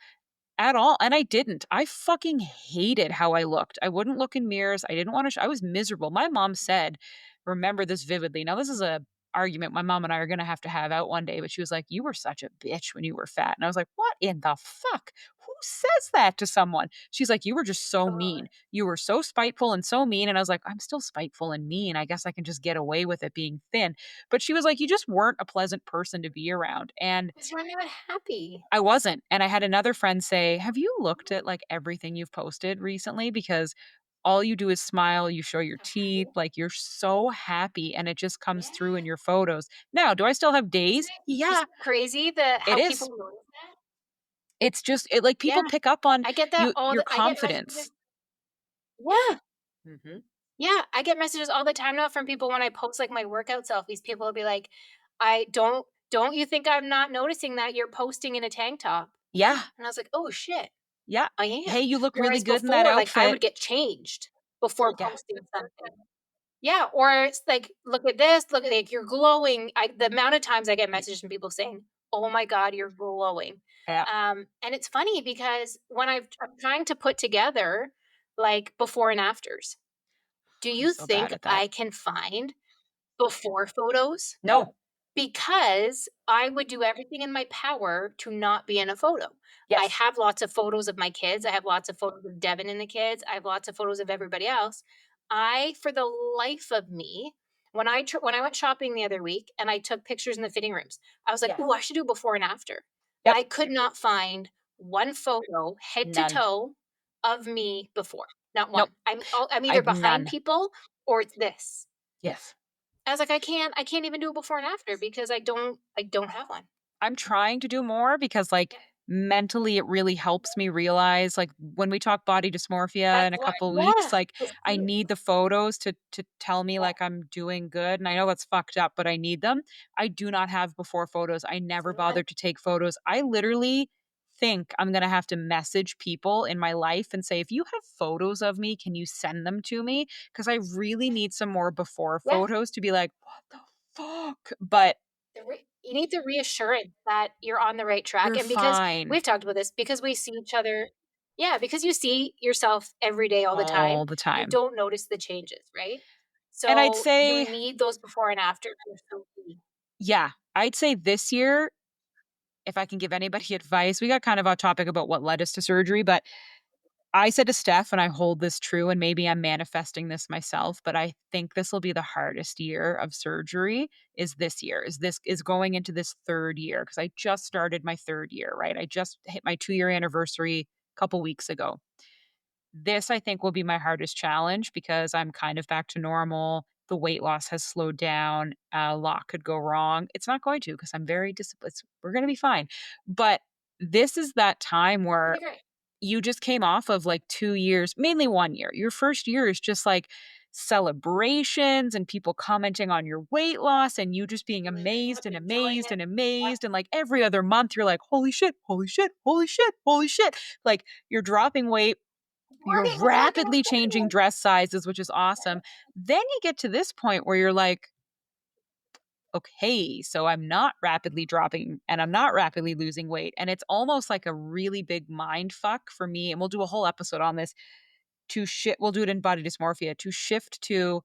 at all, and I didn't. I fucking hated how I looked. I wouldn't look in mirrors. I didn't wanna I was miserable. My mom said, remember this vividly. Now this is a argument my mom and I are gonna have to have out one day, but she was like, "You were such a bitch when you were fat." And I was like, "What in the fuck? Who says that to someone?" She's like, "You were just so Uh, mean. You were so spiteful and so mean." And I was like, "I'm still spiteful and mean. I guess I can just get away with it being thin." But she was like, "You just weren't a pleasant person to be around." And it's you're not happy. I wasn't, and I had another friend say, "Have you looked at, like, everything you've posted recently? Because all you do is smile, you show your teeth, Right? like, you're so happy, and it just comes Yeah. through in your photos." Now, do I still have days? Isn't Yeah, it crazy the it how people is. notice that? It's just it like, Yeah, people pick up on I get that all your the I get messages. confidence. Yeah. Mhm. Yeah, I get messages all the time now from people when I post, like, my workout selfies. People will be like, "I don't you think I'm not noticing that you're posting in a tank top?" Yeah, And I was like, "Oh, shit, yeah. I "Hey, am." you look really Whereas good in that before, like, I outfit." would get changed before Yeah, posting something. Yeah, or it's like, "Look at this, look at like, you're glowing." The amount of times I get messages from people saying, "Oh my god, you're glowing." yeah. And it's funny because when I'm trying to put together, like, before and afters, do I'm you so bad think at that. I can find before photos? No. Because I would do everything in my power to not be in a photo. I Yes. have lots of photos of my kids. I have lots of photos of Devin and the kids. I have lots of photos of everybody else. For the life of me, when I went shopping the other week and I took pictures in the fitting rooms, I was like, Yes. "Oh, I should do before and after." Yep. I could not find one photo head to None. toe of me before. Not Nope. one. I'm either I've behind none. people or it's this. Yes. I was like, I can't even do a before and after because I don't have one. I'm trying to do more because, like, Yeah. mentally, it really helps me realize, like, when we talk body dysmorphia in That's a why, couple weeks, yeah, like, to I see it. need the photos to tell me, Yeah, like, I'm doing good, and I know that's fucked up, but I need them. I do not have before photos. I never so I bothered to take photos. I literally think I'm gonna have to message people in my life and say, "If you have photos of me, can you send them to me? Because I really need some more before yeah, photos to be like, 'What the fuck?'" But you need the reassurance that you're on the right track, you're and because fine we've talked about this, because we see each other. Yeah, because you see yourself every day all the time, all the you time. don't notice the changes, right? And I'd So, you say need those before and after. So key. yeah, I'd say this year, if I can give anybody advice, we got kind of off topic about what led us to surgery, but I said to Steph, and I hold this true, and maybe I'm manifesting this myself, but I think this will be the hardest year of surgery is this year, is going into this third year because I just started my third year, right? I just hit my 2-year anniversary a couple weeks ago. This, I think, will be my hardest challenge because I'm kind of back to normal. The weight loss has slowed down. A lot could go wrong. It's not going to because I'm very disciplined. We're going to be fine. But this is that time It'll where be great. you just came off of like 2 years, mainly 1 year. Your first year is just like celebrations and people commenting on your weight loss and you just being amazed and Enjoying amazed it. and Yeah. amazed. And like every other month, you're like, holy shit, holy shit, holy shit, holy shit. Like you're dropping weight, you're We're talking rapidly changing about dress sizes, which is awesome. Then you get to this point where you're like, okay, so I'm not rapidly dropping and I'm not rapidly losing weight. And it's almost like a really big mind fuck for me. And we'll do a whole episode on this to shift. We'll do it in body dysmorphia to shift to,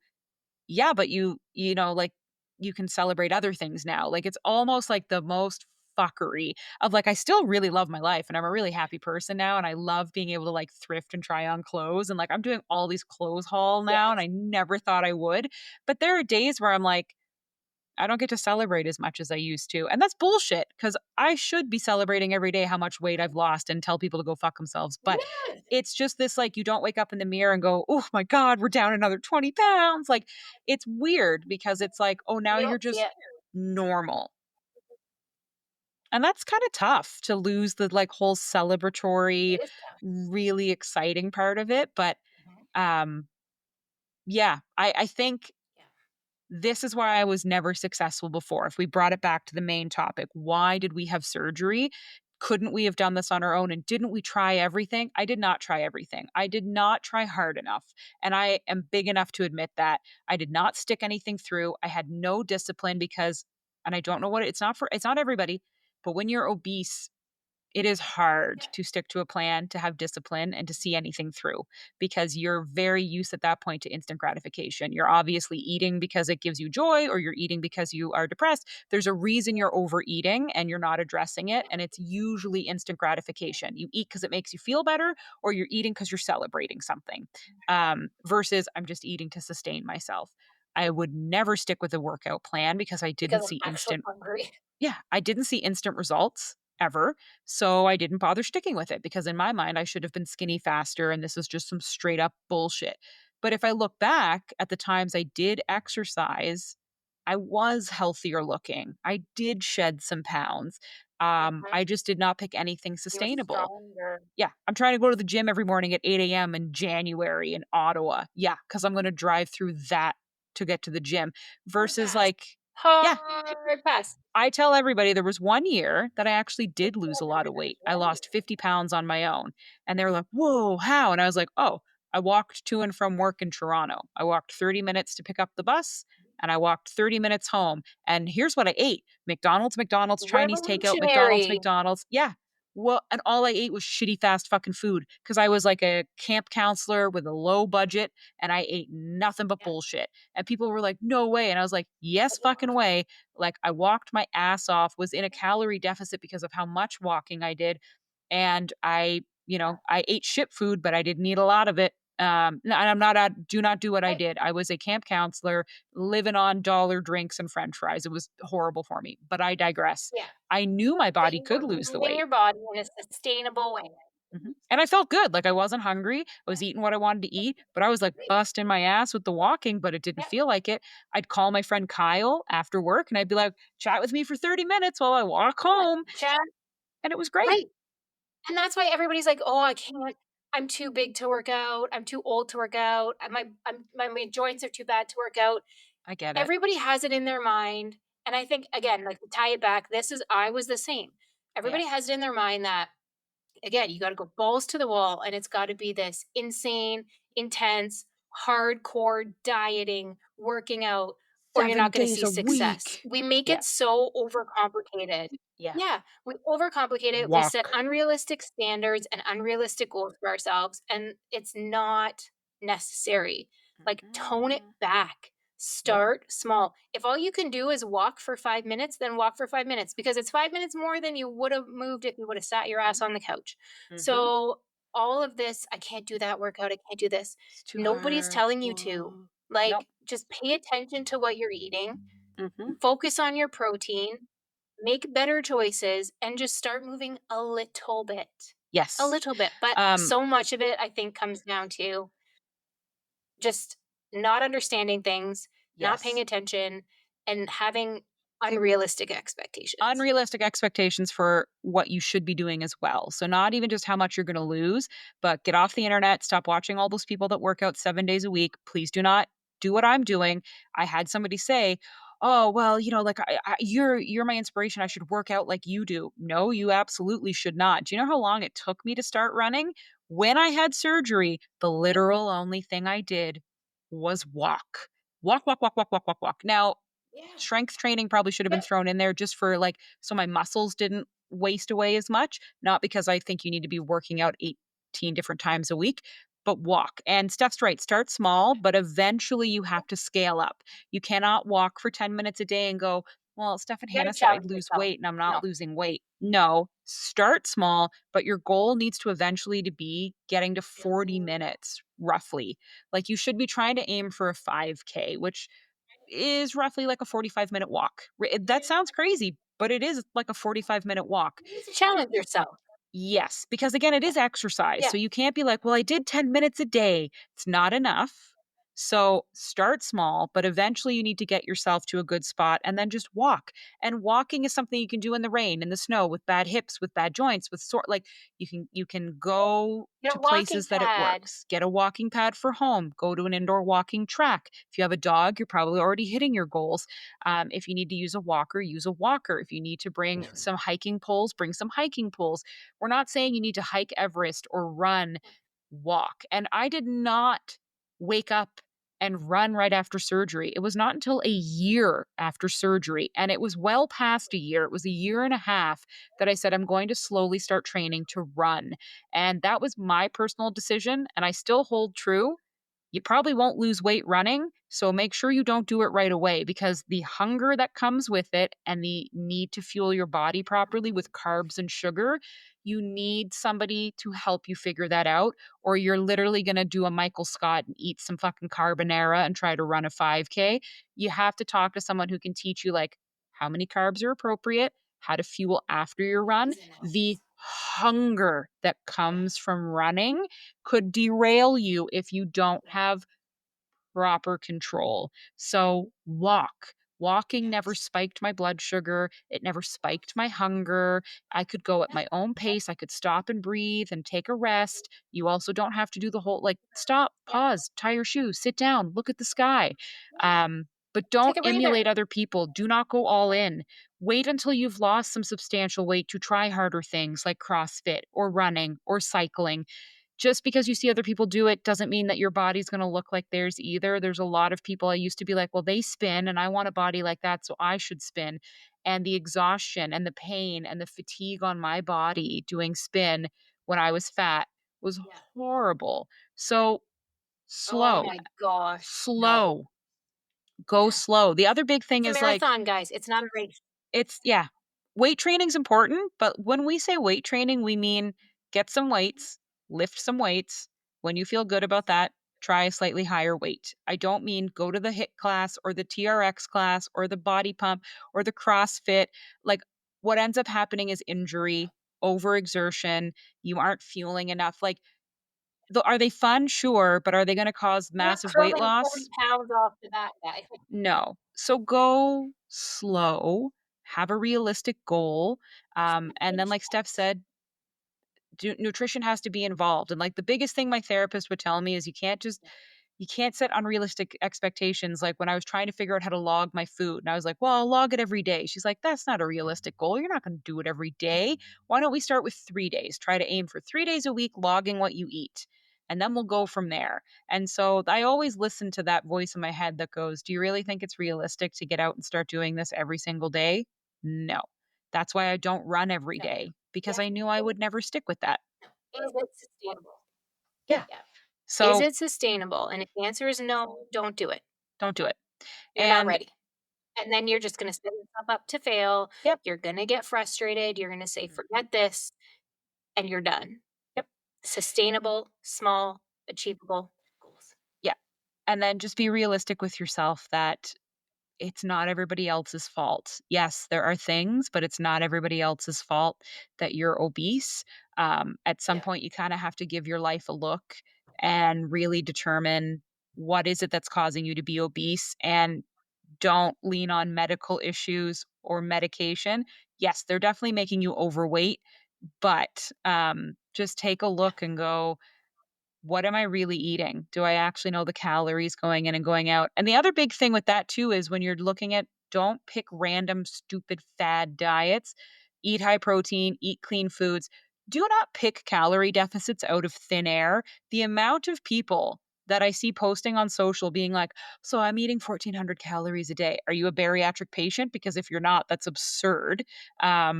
yeah, but like you can celebrate other things now. Like it's almost like the most fuckery of like, I still really love my life and I'm a really happy person now. And I love being able to like thrift and try on clothes. And like, I'm doing all these clothes haul now. And Yes. I never thought I would. But there are days where I'm like, I don't get to celebrate as much as I used to. And that's bullshit because I should be celebrating every day how much weight I've lost and tell people to go fuck themselves. But Yes. it's just this like, you don't wake up in the mirror and go, oh my God, we're down another 20 pounds. Like, it's weird because it's like, oh, now You you're don't see just it. normal. And that's kind of tough to lose the like whole celebratory, It is tough. really exciting part of it. But Mhm. um, yeah, I think Yeah. this is why I was never successful before. If we brought it back to the main topic, why did we have surgery? Couldn't we have done this on our own? And didn't we try everything? I did not try everything. I did not try hard enough. And I am big enough to admit that I did not stick anything through. I had no discipline because, and I don't know what it's not everybody, but when you're obese, it is hard Yeah. to stick to a plan, to have discipline, and to see anything through because you're very used at that point to instant gratification. You're obviously eating because it gives you joy, or you're eating because you are depressed. There's a reason you're overeating and you're not addressing it. And it's usually instant gratification. You eat because it makes you feel better, or you're eating because you're celebrating something, versus I'm just eating to sustain myself. I would never stick with a workout plan because I Because didn't I'm see actually instant hungry. yeah, I didn't see instant results ever, so I didn't bother sticking with it because in my mind, I should have been skinny faster and this is just some straight up bullshit. But if I look back at the times I did exercise, I was healthier looking. I did shed some pounds. Mhm. I just did not pick anything You were sustainable. stronger. Yeah, I'm trying to go to the gym every morning at 8 AM in January in Ottawa. Yeah, because 'cause I'm gonna drive through that to get to the gym Hard versus, pass. like yeah, Hard pass. I tell everybody there was one year that I actually did lose a lot of weight. I lost 50 pounds on my own, and they were like, "Whoa, how?" And I was like, "Oh, I walked to and from work in Toronto. I walked 30 minutes to pick up the bus, and I walked 30 minutes home, and here's what I ate: McDonald's, McDonald's, Chinese takeout, McDonald's, Revolutionary. McDonald's." Yeah. Well, and all I ate was shitty fast fucking food because I was like a camp counselor with a low budget, and I ate nothing but Yeah. bullshit. And people were like, "No way." And I was like, "Yes fucking way." Like I walked my ass off, was in a calorie deficit because of how much walking I did. And I ate shit food, but I didn't eat a lot of it. And I'm not at do not do what I Right. did. I was a camp counselor living on dollar drinks and french fries. It was horrible for me, but I digress. Yeah. I knew my But body you could were lose the moving weight. your body in a sustainable way. And I felt good. Like I wasn't hungry. I was eating what I wanted to eat, but I was like Great. busting my ass with the walking, but it didn't Yeah. feel like it. I'd call my friend Kyle after work and I'd be like, chat with me for 30 minutes while I walk Yeah. home. Chat. And it was great. Right. And that's why everybody's like, "Oh, I can't. I'm too big to work out. I'm too old to work out. My joints are too bad to work out." I get it. Everybody has it in their mind, and I think again, like to tie it back, I was the same. Yeah. Everybody has it in their mind that again, you got to go balls to the wall and it's got to be this insane, intense, hardcore dieting, working out, or you're 7 not going to days see a success. week. We make Yeah. it so overcomplicated. Yeah. Yeah, we overcomplicate it. We set Walk. unrealistic standards and unrealistic goals for ourselves, and it's not necessary. Like, tone it Mm-mm. back. Yep. Start small. If all you can do is walk for 5 minutes, then walk for 5 minutes because it's 5 minutes more than you would have moved if you would have sat your ass on the couch. Mm-hmm. So, all of this, I can't do that workout, I can't do this. It's too Nobody's hard. telling you to. Whoa. Nope. Like, just pay attention to what you're eating, Mm-hmm. focus on your protein, make better choices, and just start moving a little bit. A Yes. little bit. But Um, so much of it, I think, comes down to just not understanding things, not paying yes. attention, and having unrealistic expectations. Unrealistic expectations for what you should be doing as well. So not even just how much you're going to lose, but get off the internet, stop watching all those people that work out 7 days a week. Please do not do what I'm doing. I had somebody say, "Oh, well, like you're my inspiration. I should work out like you do." No, you absolutely should not. Do you know how long it took me to start running? When I had surgery, the literal only thing I did was walk. Walk, walk, walk, walk, walk, walk, walk. Now, Yeah. Strength training probably should have been Yep. thrown in there just for like so my muscles didn't waste away as much, not because I think you need to be working out 18 different times a week, but walk. And Steph's right, start small, but eventually you have to scale up. You cannot walk for 10 minutes a day and go, well, Steph and You gotta Hannah said I'd challenge lose yourself. weight and I'm No. not losing weight. No, start small, but your goal needs to eventually to be getting to 40 minutes roughly. Like you should be trying to aim for a 5K, which is roughly like a 45-minute walk. That sounds crazy, but it is like a 45-minute walk. You need to challenge yourself. Yes, because again, it Yeah. is exercise. Yeah. So you can't be like, well, I did 10 minutes a day. It's not enough. So start small, but eventually you need to get yourself to a good spot and then just walk. And walking is something you can do in the rain, in the snow, with bad hips, with bad joints, with sort like you can go Get to a walking places that it pad. works. Get a walking pad for home. Go to an indoor walking track. If you have a dog, you're probably already hitting your goals. If you need to use a walker, use a walker. If you need to bring some hiking poles, bring some hiking poles. We're not saying you need to hike Everest or run, walk. And I did not wake up and run right after surgery. It was not until a year after surgery, and it was well past a year. It was a year and a half that I said, I'm going to slowly start training to run. And that was my personal decision. And I still hold true. You probably won't lose weight running, so make sure you don't do it right away because the hunger that comes with it and the need to fuel your body properly with carbs and sugar, you need somebody to help you figure that out, or you're literally going to do a Michael Scott and eat some fucking carbonara and try to run a 5K. You have to talk to someone who can teach you, like, how many carbs are appropriate, how to fuel after your run, Ins and the outs. hunger that Yeah. comes from running could derail you if you don't have proper control. So walk. Walking never Yes. spiked my blood sugar. It never spiked my hunger. I could go at Yep. my own Yep. pace. I could stop and breathe and take a rest. You also don't have to do the whole like stop, Yep. pause, tie your shoes, sit down, look at the sky. Yeah. But don't Take a emulate breather. other people. Do not go all Yeah. in. Wait until you've lost some substantial weight to try harder things like CrossFit or running or cycling. Just because you see other people do it doesn't mean that your body's gonna look like theirs either. There's a lot of people I used to be like, "Well, they spin and I want a body like that, so I should spin." And the exhaustion and the pain and the fatigue on my body doing spin when I was fat was Yeah. horrible. So, Oh slow, my gosh. No. slow, go Yeah. slow. The other big thing It's a is, like, marathon, guys. It's not a race. it's yeah. Weight training's important, but when we say weight training, we mean get some weights, lift some weights. When you feel good about that, try a slightly higher weight. I don't mean go to the HIIT class or the Yeah. TRX class or the body pump or the CrossFit. Like what ends up happening is injury, overexertion, you aren't fueling enough. Like are they fun? Sure, but are they going to cause You're not massive weight curling 40 loss? pounds off to that guy. No. So go slow, have a realistic goal. And then, like Steph Patience. said, nutrition has to be involved. And like the biggest thing my therapist would tell me is you can't set unrealistic expectations. Like when I was trying to figure out how to log my food, and I was like, well, I'll log it every day. She's like, that's not a realistic goal. You're not going to do it every day. Why don't we start with 3 days? Try to aim for 3 days a week, logging what you eat. And then we'll go from there. And so I always listen to that voice in my head that goes, do you really think it's realistic to get out and start doing this every single day? No. That's why I don't run every No. day because Yes. I knew I would never stick with that. Is it sustainable? Yeah. Yeah. Is So it sustainable? And if the answer is no, don't do it. don't do it. You're not And ready. And then you're just gonna set yourself up to fail. yep. You're gonna get frustrated. You're gonna say, Mhm. forget this, and you're done. Yep. Sustainable, small, achievable goals. Yeah. And then just be realistic with yourself that it's not everybody else's fault. Yes, there are things, but it's not everybody else's fault that you're obese. At some Yeah. point, you kind of have to give your life a look and really determine what is it that's causing you to be obese and don't lean on medical issues or medication. Yes, they're definitely making you overweight, but just take a Yeah. look and go, what am I really eating? Do I actually know the calories going in and going out? And the other big thing with that too is when you're looking at don't pick random stupid fad diets. Eat high protein, eat clean foods. Do not pick calorie deficits out of thin air. The amount of people that I see posting on social being like, so I'm eating 1400 calories a day. Are you a bariatric patient? Because if you're not, that's absurd.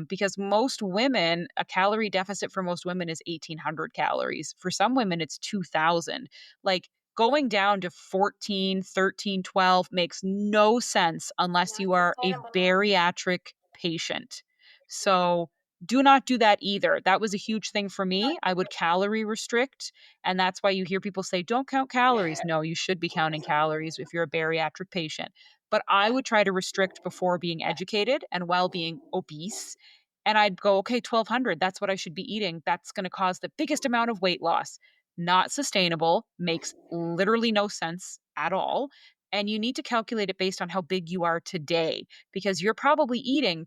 Because most women, a calorie deficit for most women is 1800 calories. For some women, it's 2000. Like, going down to 14, 13, 12 makes no sense unless Not you are a sustainable. bariatric patient. So do not do that either. That was a huge thing for me. I would calorie restrict. And that's why you hear people say, don't count calories. No, you should be counting calories if you're a bariatric patient. But I would try to restrict before being educated and while being obese. And I'd go, okay, 1200, that's what I should be eating. That's going to cause the biggest amount of weight loss. Not sustainable, makes literally no sense at all. And you need to calculate it based on how big you are today because you're probably eating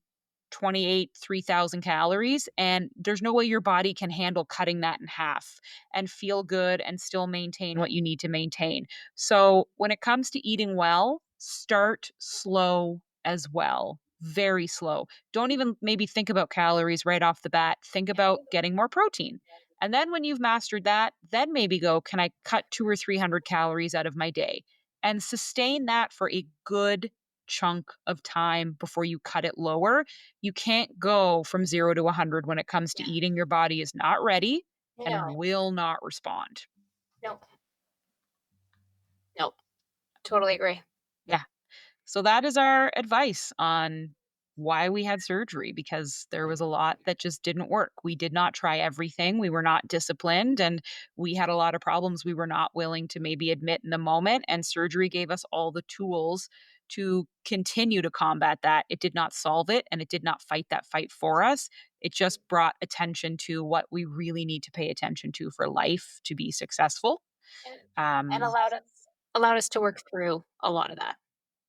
28, 3000 calories. And there's no way your body can handle cutting that in half and feel good and still maintain what you need to maintain. So when it comes to eating well, start slow as well. Very slow. Don't even maybe think about calories right off the bat. Think about getting more protein. And then when you've mastered that, then maybe go, can I cut 2 or 300 calories out of my day? And sustain that for a good chunk of time before you cut it lower. You can't go from 0 to 100 when it comes to Yeah. eating. Your body is not ready and No. will not respond. Nope. Nope. Totally agree. Yeah. So that is our advice on why we had surgery because there was a lot that just didn't work. We did not try everything. We were not disciplined and we had a lot of problems we were not willing to maybe admit in the moment. And surgery gave us all the tools to continue to combat that. It did not solve it and it did not fight that fight for us. It just brought attention to what we really need to pay attention to for life to be successful. And and Um, allowed us to work through a lot of that,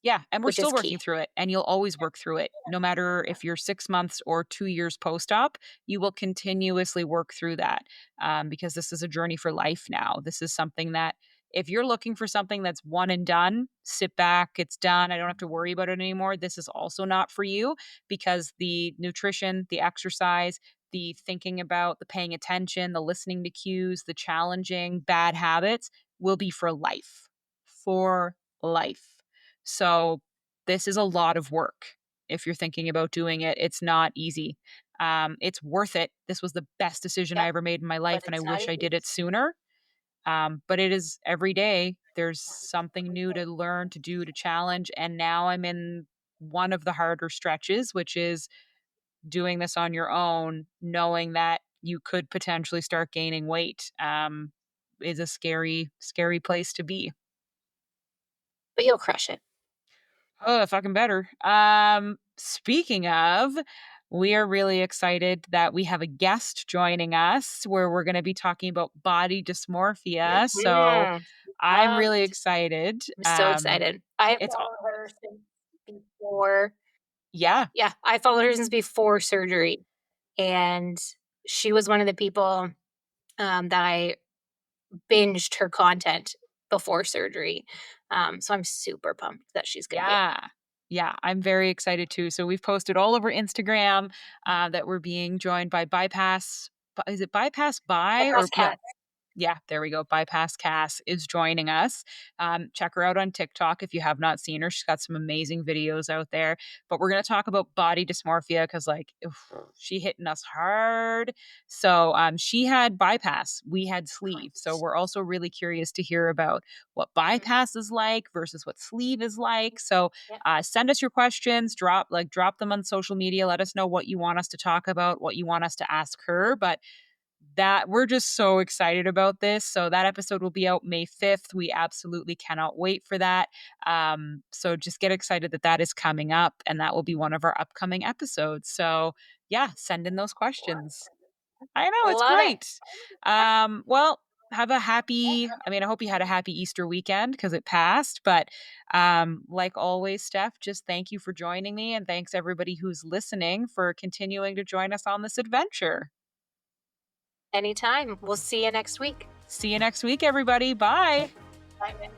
Yeah, and we're which is still working key. through it, and you'll always work through it. No matter if you're 6 months or 2 years post-op, you will continuously work through that, because this is a journey for life now. This is something that if you're looking for something that's one and done, sit back, it's done, I don't have to worry about it anymore, this is also not for you because the nutrition, the exercise, the thinking about, the paying attention, the listening to cues, the challenging bad habits will be for life. For life. So this is a lot of work. If you're thinking about doing it, it's not easy. It's worth it. This was the best decision I Yep, ever made in my life, but and I it's not wish I easy. did it sooner. But it is every day. There's something new to learn, to do, to challenge. And now I'm in one of the harder stretches, which is doing this on your own, knowing that you could potentially start gaining weight. Is a scary, scary place to be. But you'll crush it. Oh, fucking better. Speaking of, we are really excited that we have a guest joining us where we're going to be talking about body dysmorphia. So Mhm. I'm really Pumped. excited. I'm so excited. I have It's followed her since before. Yeah, Yeah, I followed her since before surgery, and she was one of the people, that I binged her content before surgery. So I'm super pumped that she's gonna be yeah, yeah. I'm very excited too. So we've posted all over Instagram that we're being joined by Bypass. Is it Bypass a By or press no? cat. Yeah, there we go. Bypass Cass is joining us. Check her out on TikTok if you have not seen her. She's got some amazing videos out there. But we're going to talk about body dysmorphia because, like, oof, she hitting us hard. So she had bypass. We had sleeve. So we're also really curious to hear about what Mhm. bypass is like versus what sleeve is like. So Yep. send us your questions. Drop them on social media. Let us know what you want us to talk about, what you want us to ask her. But that we're just so excited about this. So that episode will be out May 5th. We absolutely cannot wait for that. So just get excited that that is coming up and that will be one of our upcoming episodes. So yeah, send in those questions. I know it's Love it. great. Well, have a happy, I mean, I hope you had a happy Easter weekend because it passed. But like always, Steph, just thank you for joining me. And thanks everybody who's listening for continuing to join us on this adventure. Anytime. We'll see you next week. See you next week, everybody. Bye. Bye.